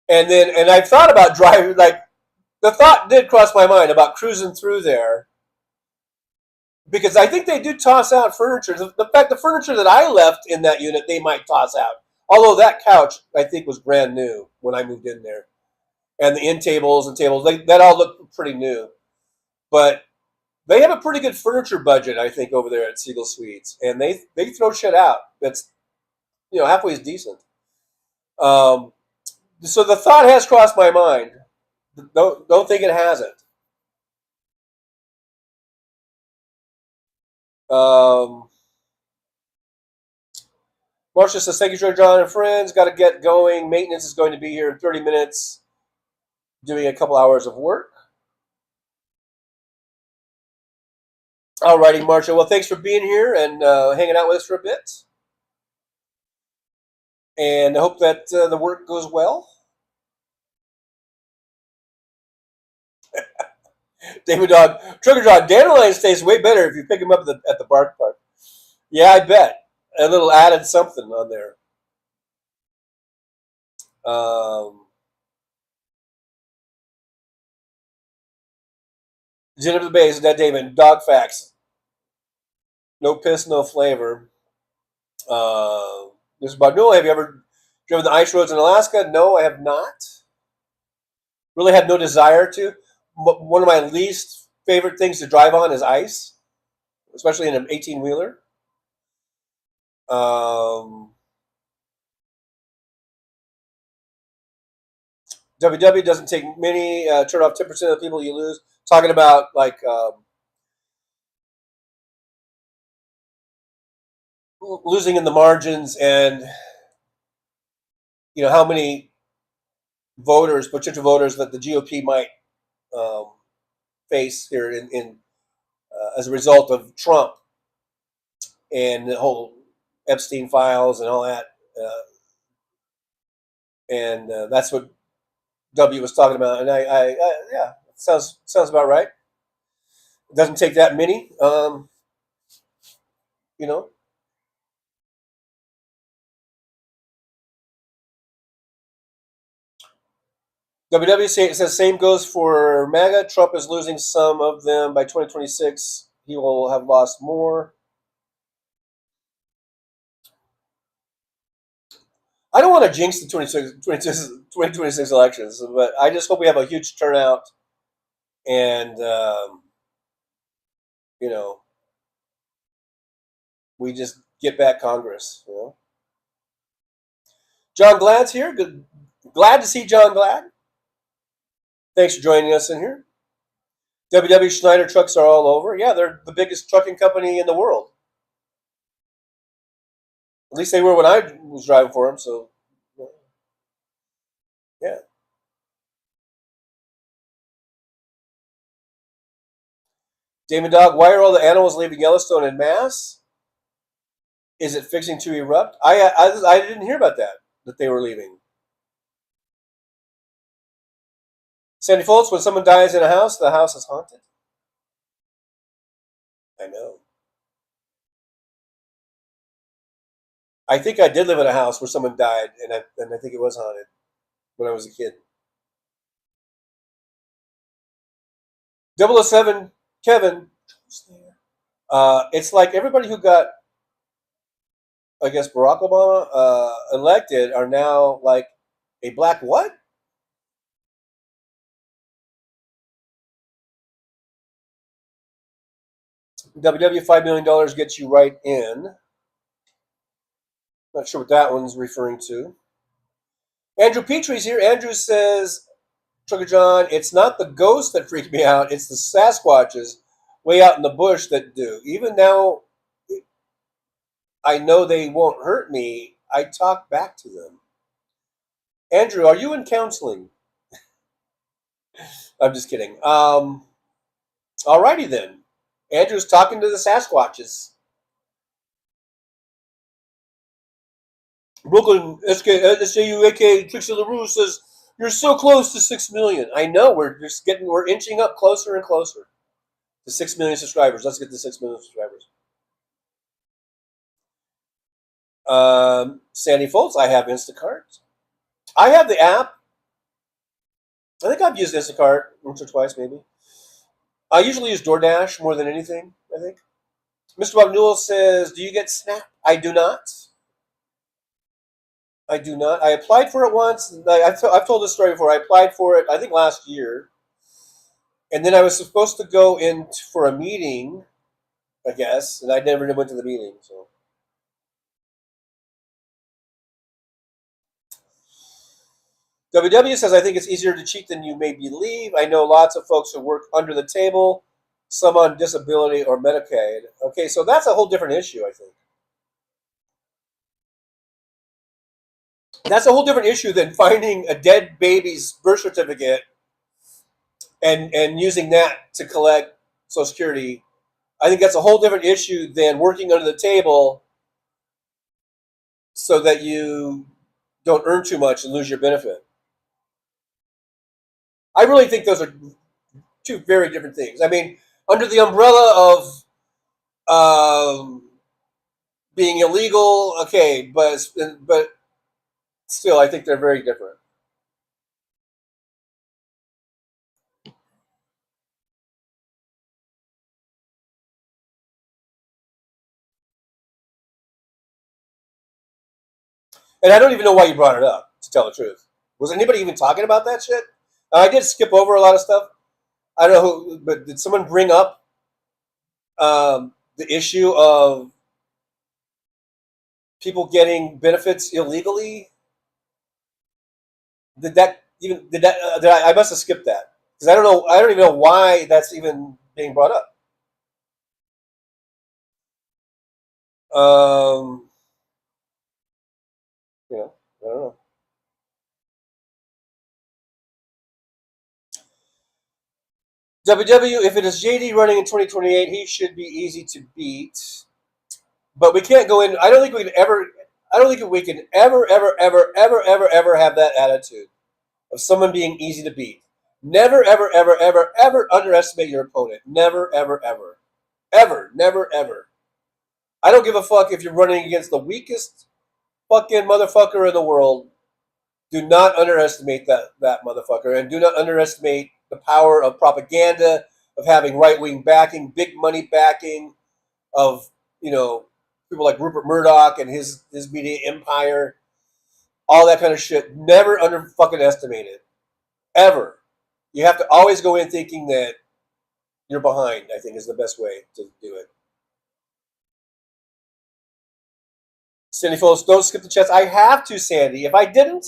And I thought about driving, the thought did cross my mind about cruising through there, because I think they do toss out furniture. The fact, the furniture that I left in that unit, they might toss out. Although that couch, I think, was brand new when I moved in there. And the end tables and tables, that all looked pretty new. But they have a pretty good furniture budget, I think, over there at Siegel Suites. And they throw shit out that's, halfway as decent. So the thought has crossed my mind. Don't think it hasn't. Marcia says, thank you, John and friends. Got to get going. Maintenance is going to be here in 30 minutes, doing a couple hours of work. Alrighty, Marcia. Well, thanks for being here and hanging out with us for a bit. And I hope that the work goes well. David Dog, Trigger Dog, dandelions taste way better if you pick them up at the bark park. Yeah, I bet. A little added something on there. Jennifer Bay is that David. Dog facts. No piss, no flavor. This is about Noah. Have you ever driven the ice roads in Alaska? No, I have not. Really had no desire to. One of my least favorite things to drive on is ice, especially in an 18-wheeler. WW doesn't take many. Turn off 10% of the people you lose. Talking about losing in the margins, and how many potential voters that the GOP might face here in as a result of Trump and the whole Epstein files and all that, and that's what W was talking about. And yeah, sounds about right. It doesn't take that many, WW says same goes for MAGA. Trump is losing some of them. By 2026, he will have lost more. I don't want to jinx the 2026 elections, but I just hope we have a huge turnout, and we just get back Congress. John Glad's here. Good, glad to see John Glad. Thanks for joining us in here. WW Schneider trucks are all over. Yeah, they're the biggest trucking company in the world. At least they were when I was driving for them. So, yeah. Damon Dog, why are all the animals leaving Yellowstone en masse? Is it fixing to erupt? I didn't hear about that they were leaving. Sandy Foltz, when someone dies in a house, the house is haunted. I know. I think I did live in a house where someone died, and I think it was haunted when I was a kid. 007, Kevin. It's like everybody who got, I guess, Barack Obama elected are now like a black what? WW $5 million gets you right in. Not sure what that one's referring to. Andrew Petrie's here. Andrew says, Trucker John, it's not the ghosts that freak me out. It's the Sasquatches way out in the bush that do. Even now, I know they won't hurt me. I talk back to them. Andrew, are you in counseling? I'm just kidding. Alrighty then. Andrew's talking to the Sasquatches. Brooklyn SJUAK Trixie LaRue says, you're so close to 6 million. I know, we're inching up closer and closer to 6 million subscribers. Let's get to 6 million subscribers. Sandy Foltz, I have Instacart. I have the app. I think I've used Instacart once or twice, maybe. I usually use DoorDash more than anything, I think. Mr. Bob Newell says, do you get Snap? I do not. I do not. I applied for it once. I've told this story before. I applied for it, I think, last year. And then I was supposed to go in for a meeting, I guess, and I never went to the meeting. So, WW says, I think it's easier to cheat than you may believe. I know lots of folks who work under the table, some on disability or Medicaid. Okay, so that's a whole different issue, I think. That's a whole different issue than finding a dead baby's birth certificate and using that to collect Social Security. I think that's a whole different issue than working under the table so that you don't earn too much and lose your benefit. I really think those are two very different things. I mean, under the umbrella of being illegal, okay, but still, I think they're very different. And I don't even know why you brought it up, to tell the truth. Was anybody even talking about that shit? I did skip over a lot of stuff. I don't know who, but did someone bring up the issue of people getting benefits illegally? I must have skipped that because I don't know. I don't even know why that's even being brought up. I don't know. WW, if it is JD running in 2028, he should be easy to beat. But we can't go in. I don't think we can ever have that attitude of someone being easy to beat. Never, ever, ever, ever, ever underestimate your opponent. Never, ever, ever. Ever. Never, ever. I don't give a fuck if you're running against the weakest fucking motherfucker in the world. Do not underestimate that motherfucker. And do not underestimate the power of propaganda, of having right-wing backing, big money backing, of, people like Rupert Murdoch and his media empire, all that kind of shit. Never fucking estimate it. Ever. You have to always go in thinking that you're behind, I think, is the best way to do it. Sandy Phillips, don't skip the chats. I have to, Sandy. If I didn't,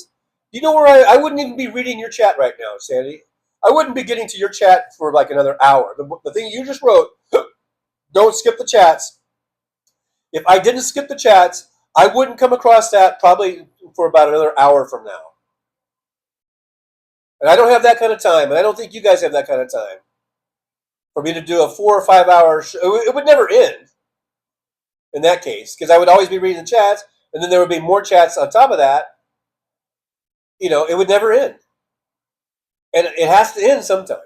you know where I wouldn't even be reading your chat right now, Sandy. I wouldn't be getting to your chat for like another hour. The thing you just wrote, don't skip the chats. If I didn't skip the chats, I wouldn't come across that probably for about another hour from now. And I don't have that kind of time, and I don't think you guys have that kind of time for me to do a 4 or 5 hour show. It would never end in that case, because I would always be reading the chats, and then there would be more chats on top of that. You know, it would never end. And it has to end sometime.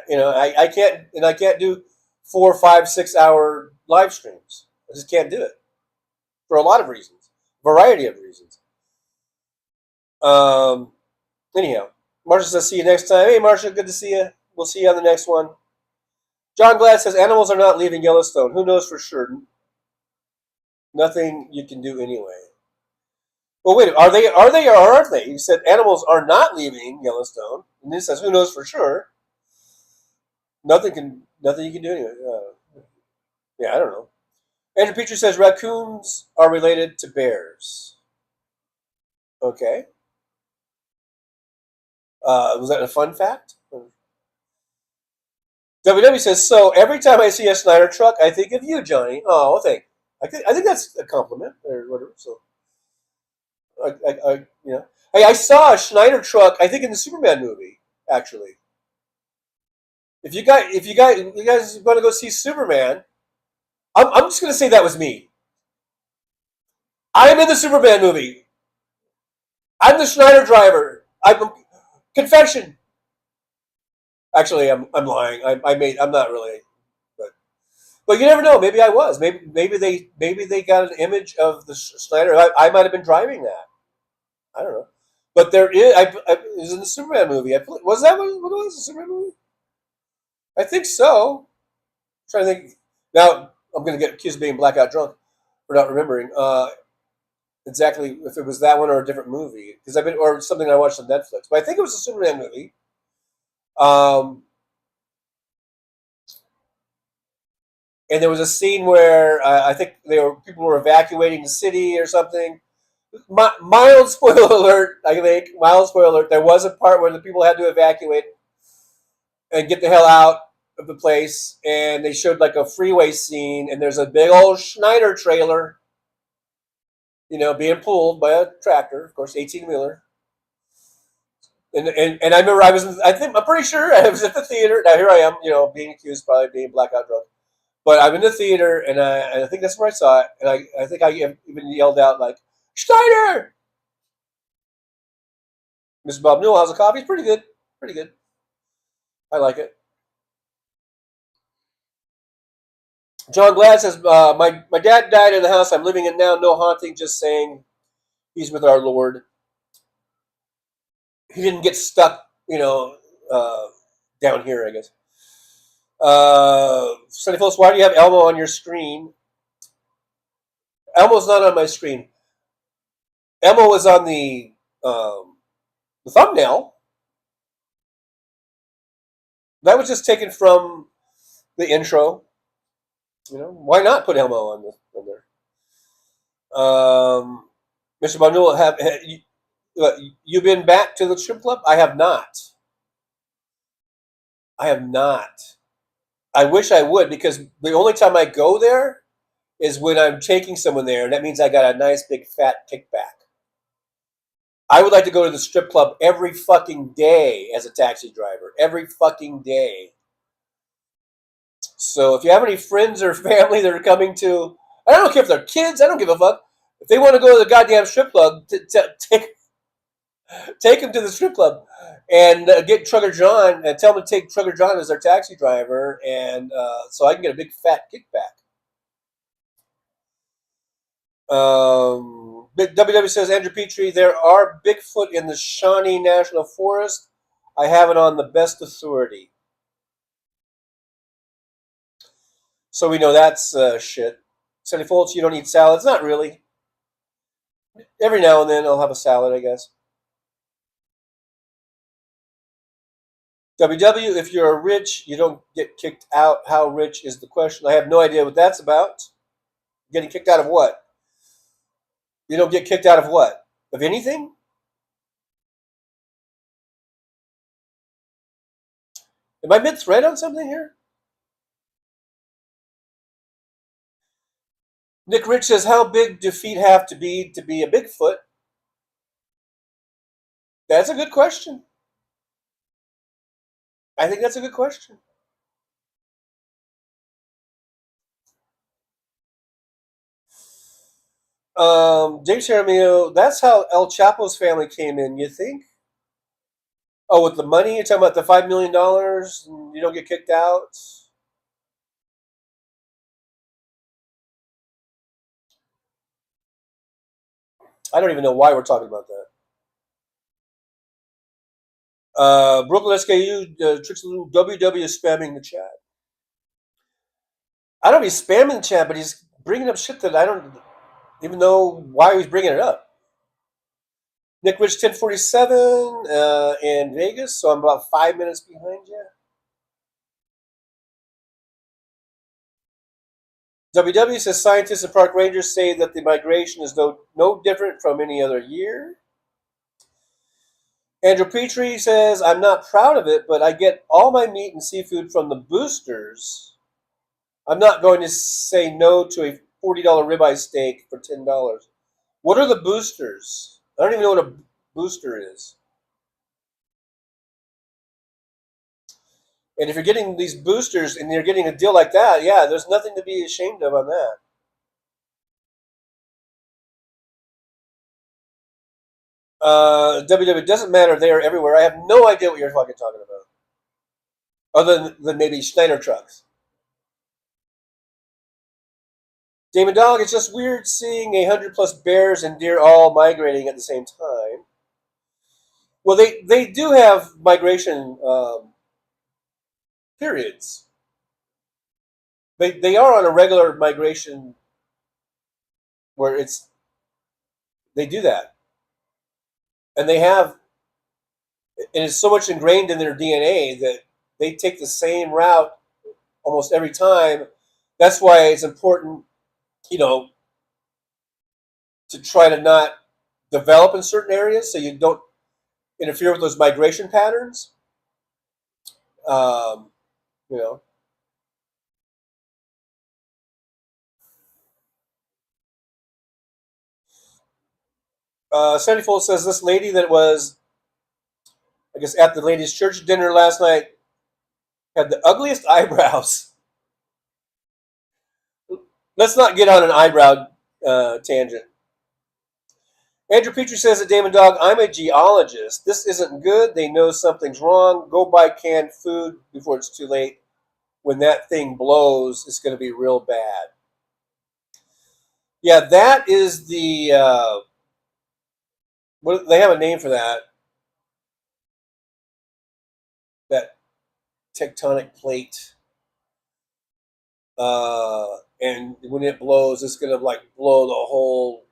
You know, I can't do 4, 5, 6 hour live streams. I just can't do it for a lot of reasons, variety of reasons. Anyhow, Marsha says, see you next time. Hey, Marsha, good to see you. We'll see you on the next one. John Glad says, animals are not leaving Yellowstone. Who knows for sure? Nothing you can do anyway. Well, wait, are they or aren't they? You said animals are not leaving Yellowstone. And this says, who knows for sure? Nothing you can do anyway. Yeah, I don't know. Andrew Petrie says, raccoons are related to bears. Okay. Was that a fun fact? WW says, so every time I see a Snyder truck, I think of you, Johnny. Oh, well, I think that's a compliment or whatever. So, I saw a Schneider truck. I think in the Superman movie, actually. If you guys want to go see Superman, I'm just going to say that was me. I'm in the Superman movie. I'm the Schneider driver. Confession. Actually, I'm lying. I'm not really, but you never know. Maybe I was. Maybe they got an image of the Schneider. I might have been driving that. I don't know. But there is. It was in the Superman movie. Was that what it was? The Superman movie? I think so. I'm trying to think. Now I'm going to get accused of being blackout drunk for not remembering exactly if it was that one or a different movie or something I watched on Netflix. But I think it was a Superman movie. And there was a scene where I think people were evacuating the city or something. Mild spoiler alert, I think. Mild spoiler alert. There was a part where the people had to evacuate and get the hell out of the place, and they showed like a freeway scene, and there's a big old Schneider trailer, being pulled by a tractor, of course, 18-wheeler. And I remember I'm pretty sure I was at the theater. Now here I am, being accused of probably being blackout drunk. But I'm in the theater, and I think that's where I saw it. And I think I even yelled out like, Schneider! Mr. Bob Newell, how's the coffee? It's pretty good. Pretty good. I like it. John Glad says, my dad died in the house I'm living in now. No haunting, just saying he's with our Lord. He didn't get stuck, down here, I guess. Sonny Phillips, why do you have Elmo on your screen? Elmo's not on my screen. Elmo was on the thumbnail. That was just taken from the intro. Why not put Elmo on there? Mr. Bonul, have you been back to the strip club? I have not. I wish I would, because the only time I go there is when I'm taking someone there, and that means I got a nice big fat kickback. I would like to go to the strip club every fucking day as a taxi driver. Every fucking day. So if you have any friends or family that are coming to, I don't care if they're kids, I don't give a fuck. If they want to go to the goddamn strip club, take them to the strip club and get Trucker John and tell them to take Trucker John as their taxi driver, and so I can get a big fat kickback. WW says, Andrew Petrie, there are Bigfoot in the Shawnee National Forest. I have it on the best authority. So we know that's shit. Sonny Foltz, you don't eat salads? Not really. Every now and then I'll have a salad, I guess. WW, if you're rich, you don't get kicked out. How rich is the question? I have no idea what that's about. Getting kicked out of what? You don't get kicked out of what? Of anything? Am I mid-thread on something here? Nick Rich says, how big do feet have to be a Bigfoot? That's a good question. I think that's a good question. James Jaramillo, that's how El Chapo's family came in, you think? Oh, with the money? You're talking about the $5 million? And you don't get kicked out? I don't even know why we're talking about that. Brooklyn SKU, Tricks WW is spamming the chat. I don't know if he's spamming the chat, but he's bringing up shit that I don't even know why he's bringing it up. Nick Rich 1047 in Vegas, so I'm about 5 minutes behind you. WW says scientists and park rangers say that the migration is no different from any other year. Andrew Petrie says, I'm not proud of it, but I get all my meat and seafood from the boosters. I'm not going to say no to a $40 ribeye steak for $10. What are the boosters? I don't even know what a booster is. And if you're getting these boosters and you're getting a deal like that, yeah, there's nothing to be ashamed of on that. WW, doesn't matter. They are everywhere. I have no idea what you're fucking talking about. Other than maybe Schneider trucks. Damon Dog, it's just weird seeing 100+ bears and deer all migrating at the same time. Well, they do have migration periods. They are on a regular migration where they do that. And and it's so much ingrained in their DNA that they take the same route almost every time. That's why it's important, to try to not develop in certain areas so you don't interfere with those migration patterns. Um, you know. Sandyfold says this lady that was, I guess, at the ladies' church dinner last night had the ugliest eyebrows. Let's not get on an eyebrow tangent. Andrew Petrie says at Damon Dog, I'm a geologist. This isn't good. They know something's wrong. Go buy canned food before it's too late. When that thing blows, it's going to be real bad. Yeah, that is the... they have a name for that. That tectonic plate. And when it blows, it's going to blow the whole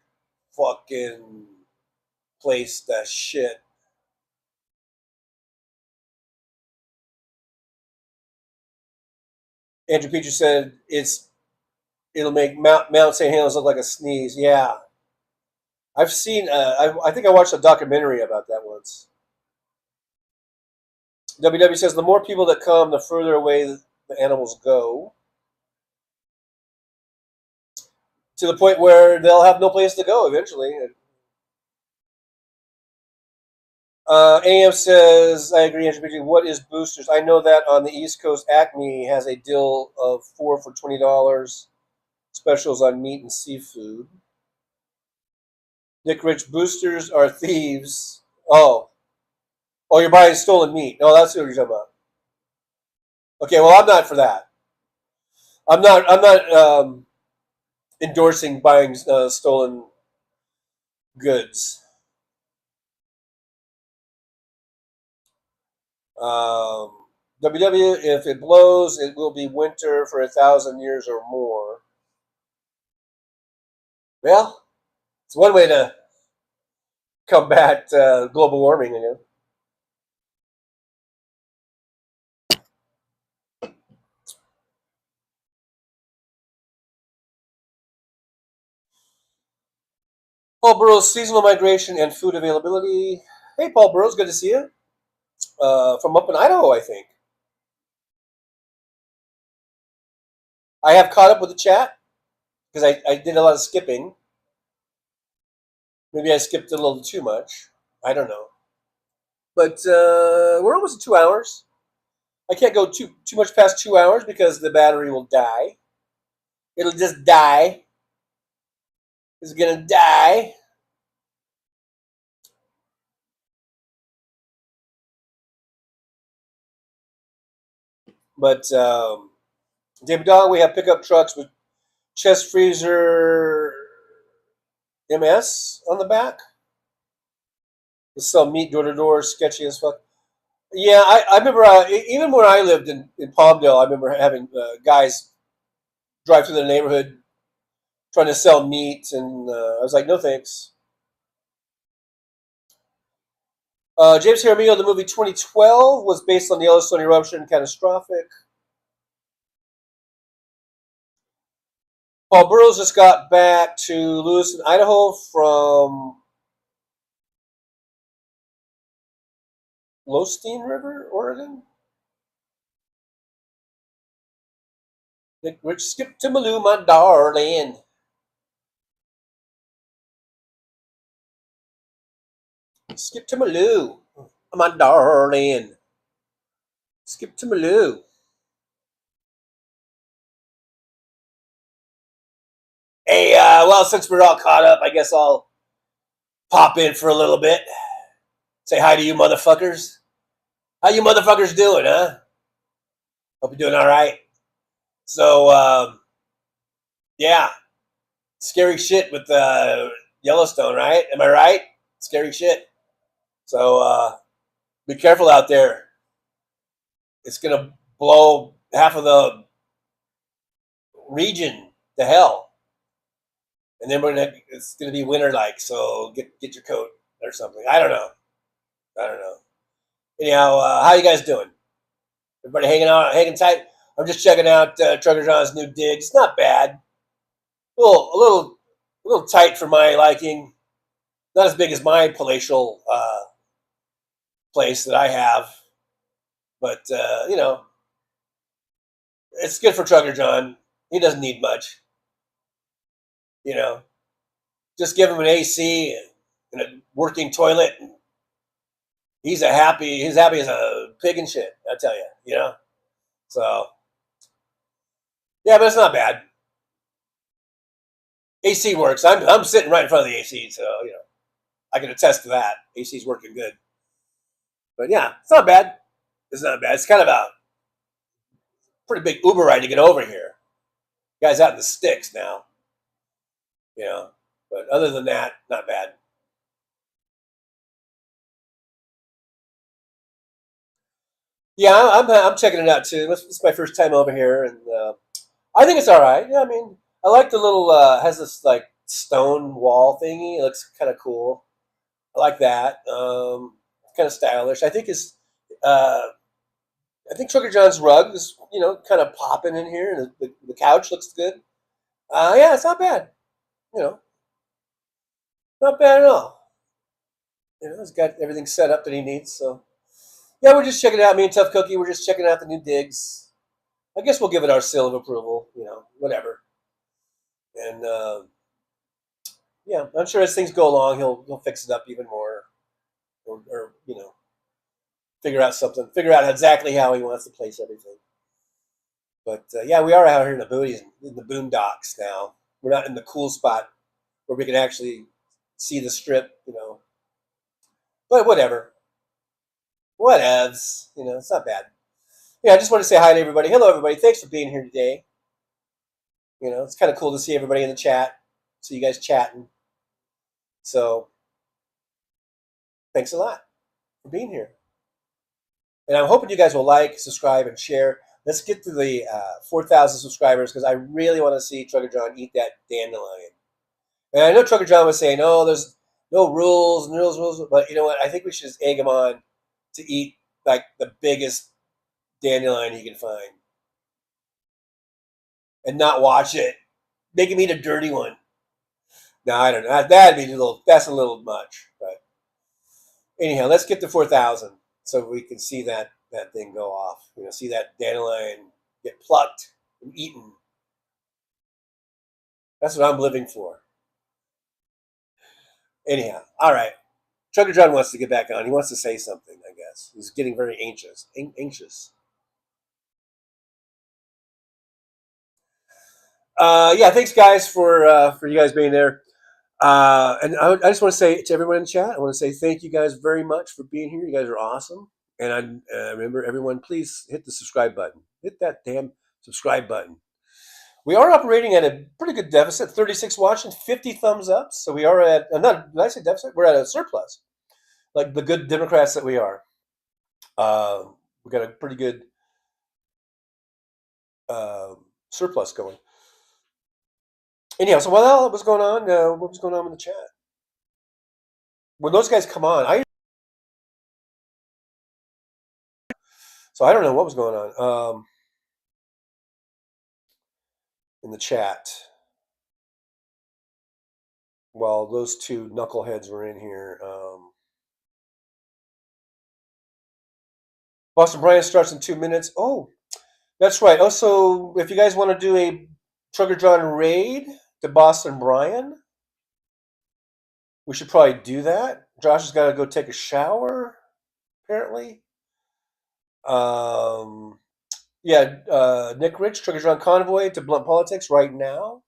fucking place to shit. Andrew Petrie said it'll make Mount St. Helens look like a sneeze. Yeah. I've seen, I think I watched a documentary about that once. WW says the more people that come, the further away the animals go. To the point where they'll have no place to go eventually. AM says, I agree, Andrew Petrie. What is boosters? I know that on the East Coast, Acme has a deal of 4 for $20. Specials on meat and seafood. Nick Rich, boosters are thieves. Oh, you're buying stolen meat. Oh, that's what you're talking about. Okay, well, I'm not for that. I'm not endorsing buying stolen goods. WW, if it blows, it will be winter for 1,000 years or more. Well, it's one way to combat global warming, Paul Burrows, seasonal migration and food availability. Hey, Paul Burrows, good to see you. From up in Idaho, I think. I have caught up with the chat because I did a lot of skipping. Maybe I skipped a little too much. I don't know. But we're almost at 2 hours. I can't go too much past 2 hours because the battery will die. It'll just die. It's gonna die. But David Dog, we have pickup trucks with chest freezer MS on the back. They sell meat door to door, sketchy as fuck. Yeah, I remember even when I lived in Palmdale, I remember having guys drive through the neighborhood trying to sell meat, and I was like, no thanks. James Jaramillo, the movie 2012 was based on the Yellowstone eruption, catastrophic. Paul Burrows just got back to Lewiston, Idaho from Losteen River, Oregon. Rich skip to Maloo, my darling. Skip to Maloo, my darling. Skip to Maloo. Hey, well, since we're all caught up, I guess I'll pop in for a little bit. Say hi to you motherfuckers. How you motherfuckers doing, huh? Hope you're doing all right. So, yeah. Scary shit with Yellowstone, right? Am I right? Scary shit. So, be careful out there. It's going to blow half of the region to hell. And then it's gonna be winter like, so get your coat or something. I don't know. Anyhow, how you guys doing? Everybody hanging tight? I'm just checking out Trucker John's new dig. It's not bad. A little tight for my liking. Not as big as my palatial place that I have, but you know, it's good for Trucker John. He doesn't need much. You know, just give him an AC and a working toilet. And he's happy as a pig and shit. I tell you, you know. So yeah, but it's not bad. AC works. I'm sitting right in front of the AC, so you know, I can attest to that. AC's working good. But yeah, it's not bad. It's not bad. It's kind of a pretty big Uber ride to get over here. Guy's out in the sticks now. You know, but other than that, not bad. Yeah, I'm checking it out too. This is my first time over here, and I think it's all right. Yeah, I mean, I like the little has this like stone wall thingy. It looks kind of cool. I like that. Kind of stylish. I think Trucker John's rug is, you know, kind of popping in here, and the couch looks good. Yeah, it's not bad. You know, not bad at all. You know, he's got everything set up that he needs. So yeah, we're just checking it out. Me and Tough Cookie, we're just checking out the new digs. I guess we'll give it our seal of approval. You know, whatever. And yeah, I'm sure as things go along, he'll fix it up even more, or you know, figure out exactly how he wants to place everything. But yeah, we are out here in the boondocks now. We're not in the cool spot where we can actually see the strip, you know. But whatever. Whatevs. You know, it's not bad. Yeah, I just want to say hi to everybody. Hello, everybody. Thanks for being here today. You know, it's kind of cool to see everybody in the chat. See you guys chatting. So, thanks a lot for being here. And I'm hoping you guys will like, subscribe, and share. Let's get to the 4,000 subscribers because I really want to see Trucker John eat that dandelion. And I know Trucker John was saying, "Oh, there's no rules, but you know what? I think we should just egg him on to eat like the biggest dandelion he can find, and not watch it. Make him eat a dirty one. No, I don't know. That'd be that's a little much. But anyhow, let's get to 4,000 so we can see that thing go off. See that dandelion get plucked and eaten. That's what I'm living for. Anyhow, all right. Trucker John wants to get back on. He wants to say something, I guess. He's getting very anxious. Yeah, thanks guys for you guys being there. And I just want to say to everyone in the chat, I want to say thank you guys very much for being here. You guys are awesome. And remember, everyone, please hit the subscribe button. Hit that damn subscribe button. We are operating at a pretty good deficit, 36 watching, 50 thumbs up. So we are at, not, did I say deficit? We're at a surplus, like the good Democrats that we are. We got a pretty good surplus going. Anyhow, so what was going on? What was going on in the chat? When those guys come on, so I don't know what was going on in the chat. Well, those two knuckleheads were in here. Boston Brian starts in 2 minutes. Oh, that's right. Also, if you guys want to do a Trucker John raid to Boston Brian, we should probably do that. Josh has got to go take a shower, apparently. Nick Rich, Trucker John Convoy to Blunt Politics right now.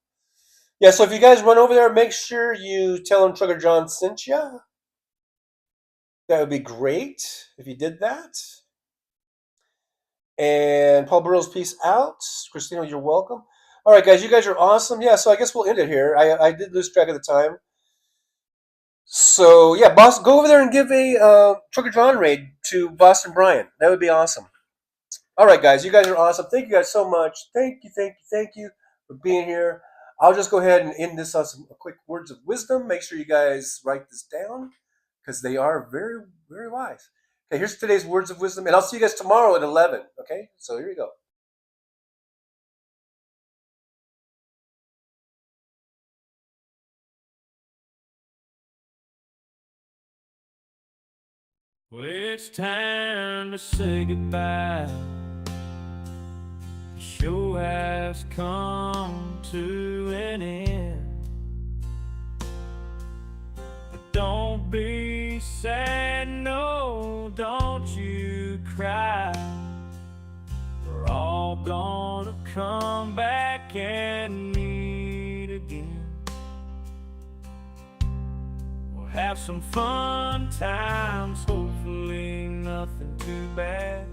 Yeah, so if you guys run over there, make sure you tell him Trucker John sent you. That would be great if you did that. And Paul Burrows, peace out. Christina, you're welcome. All right, guys, you guys are awesome. Yeah, so I guess we'll end it here. I did lose track of the time. So, yeah, boss, go over there and give a Trucker John raid to Boston Brian. That would be awesome. All right, guys, you guys are awesome. Thank you guys so much. Thank you for being here. I'll just go ahead and end this on some quick words of wisdom. Make sure you guys write this down because they are very, very wise. Okay, here's today's words of wisdom, and I'll see you guys tomorrow at 11. Okay, so here you go. Well, it's time to say goodbye. The show has come to an end. But don't be sad, no, don't you cry. We're all gonna come back and meet again. We'll have some fun times, hopefully nothing too bad.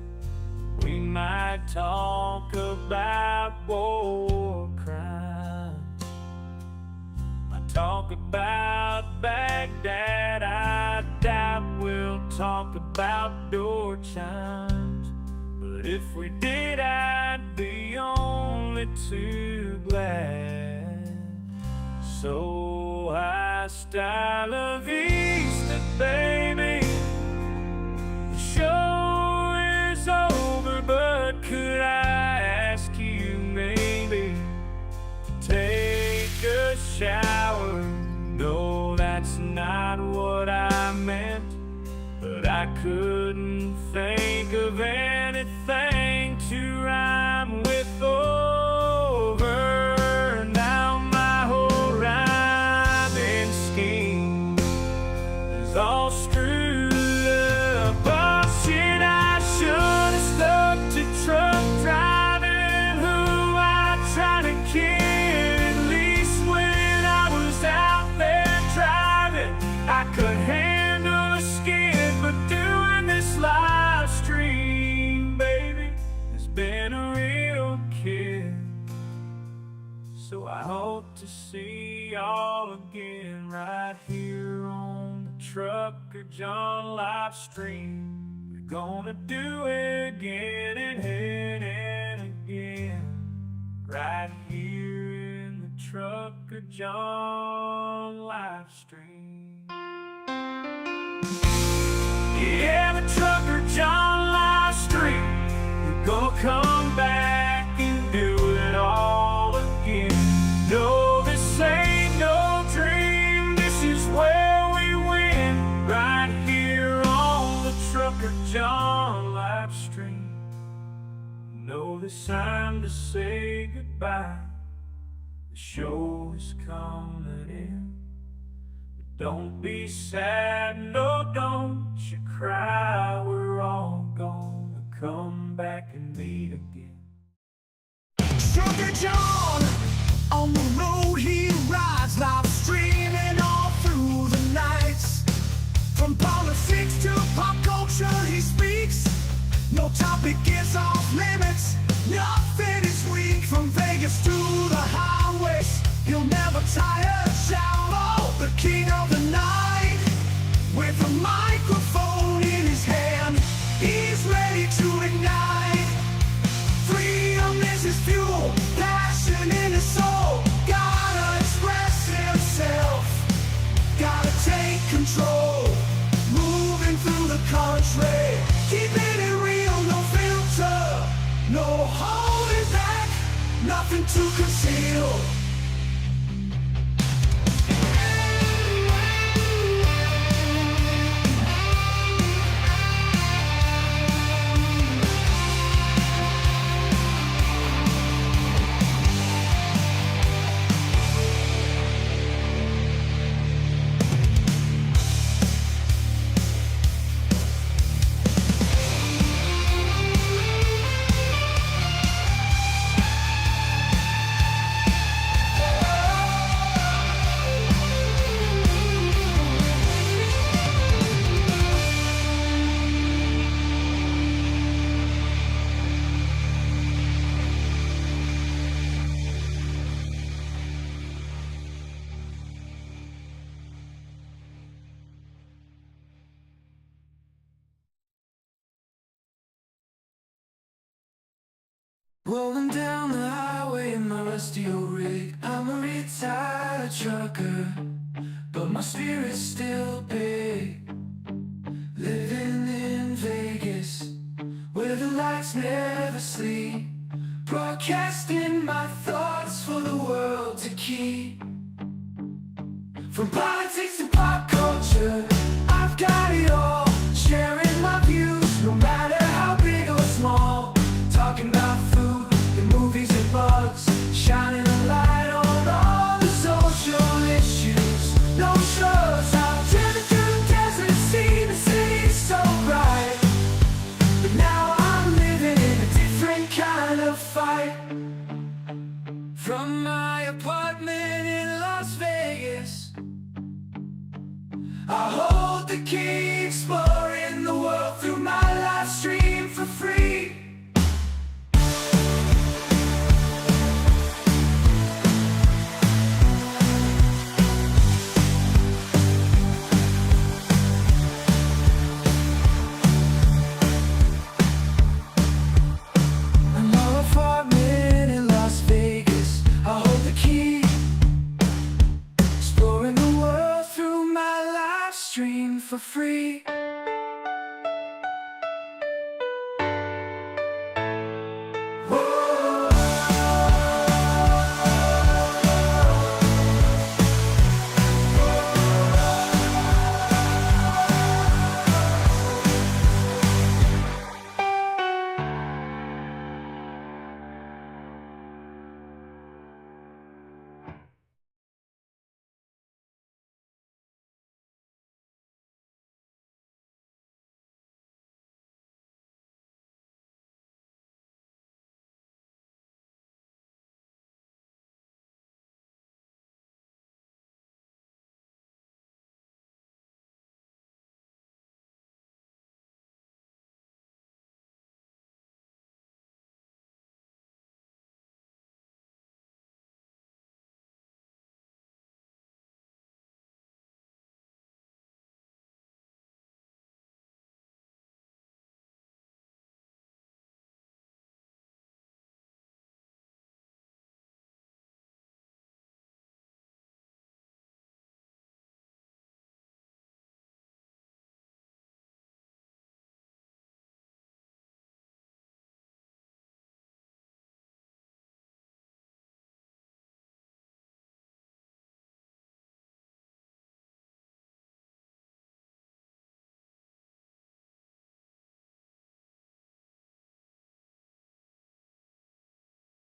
We might talk about war crimes, might talk about Baghdad. I doubt we'll talk about door chimes, but if we did, I'd be only too glad. So hasta la vista, baby. The show is over, but could I ask you maybe to take a shower? No, that's not what I meant, but I couldn't think of anything to rhyme with over. Now my whole rhyming scheme is all screwed up. Oh shit, I should have stuck to truck driving, who I tried to kid. At least when I was out there driving, I could handle a skid, but doing this live stream, baby, has been a real kid. So I hope to see y'all again right here on the Trucker John live stream. We're gonna do it again and again, right here in the Trucker John live stream. Yeah, the Trucker John live stream. We're gonna come back and do it all again. No, this ain't no dream. know it's time to say goodbye. The show is coming in. But don't be sad, no, don't you cry. We're all gonna come back and meet again. Sugar John, on the road he rides, live streaming all through the nights. From politics to pop culture he speaks. No topic is off limits, nothing is weak. From Vegas to the highways, he'll never tire. Shout out the king of the night. With a microphone in his hand, he's ready to ignite. Freedom is his fuel, passion in his soul. Gotta express himself, gotta take control. Moving through the country, keeping it real, no filter, no holding back, nothing to conceal. Rolling down the highway in my rusty old rig. I'm a retired trucker, but my spirit's still big. Living in Vegas, where the lights never sleep. Broadcasting my thoughts for the world to keep. From politics to pop culture, I've got it all. Sharing my views, no matter how big or small. Talking about food and movies and bugs, shining a light on all the social issues. No shows, I've driven through the desert, seen the city so bright. But now I'm living in a different kind of fight. From my apartment in Las Vegas, I hold the key, exploring the world through my live stream for free. Apartment in Las Vegas, I hold the key, exploring the world through my live stream for free.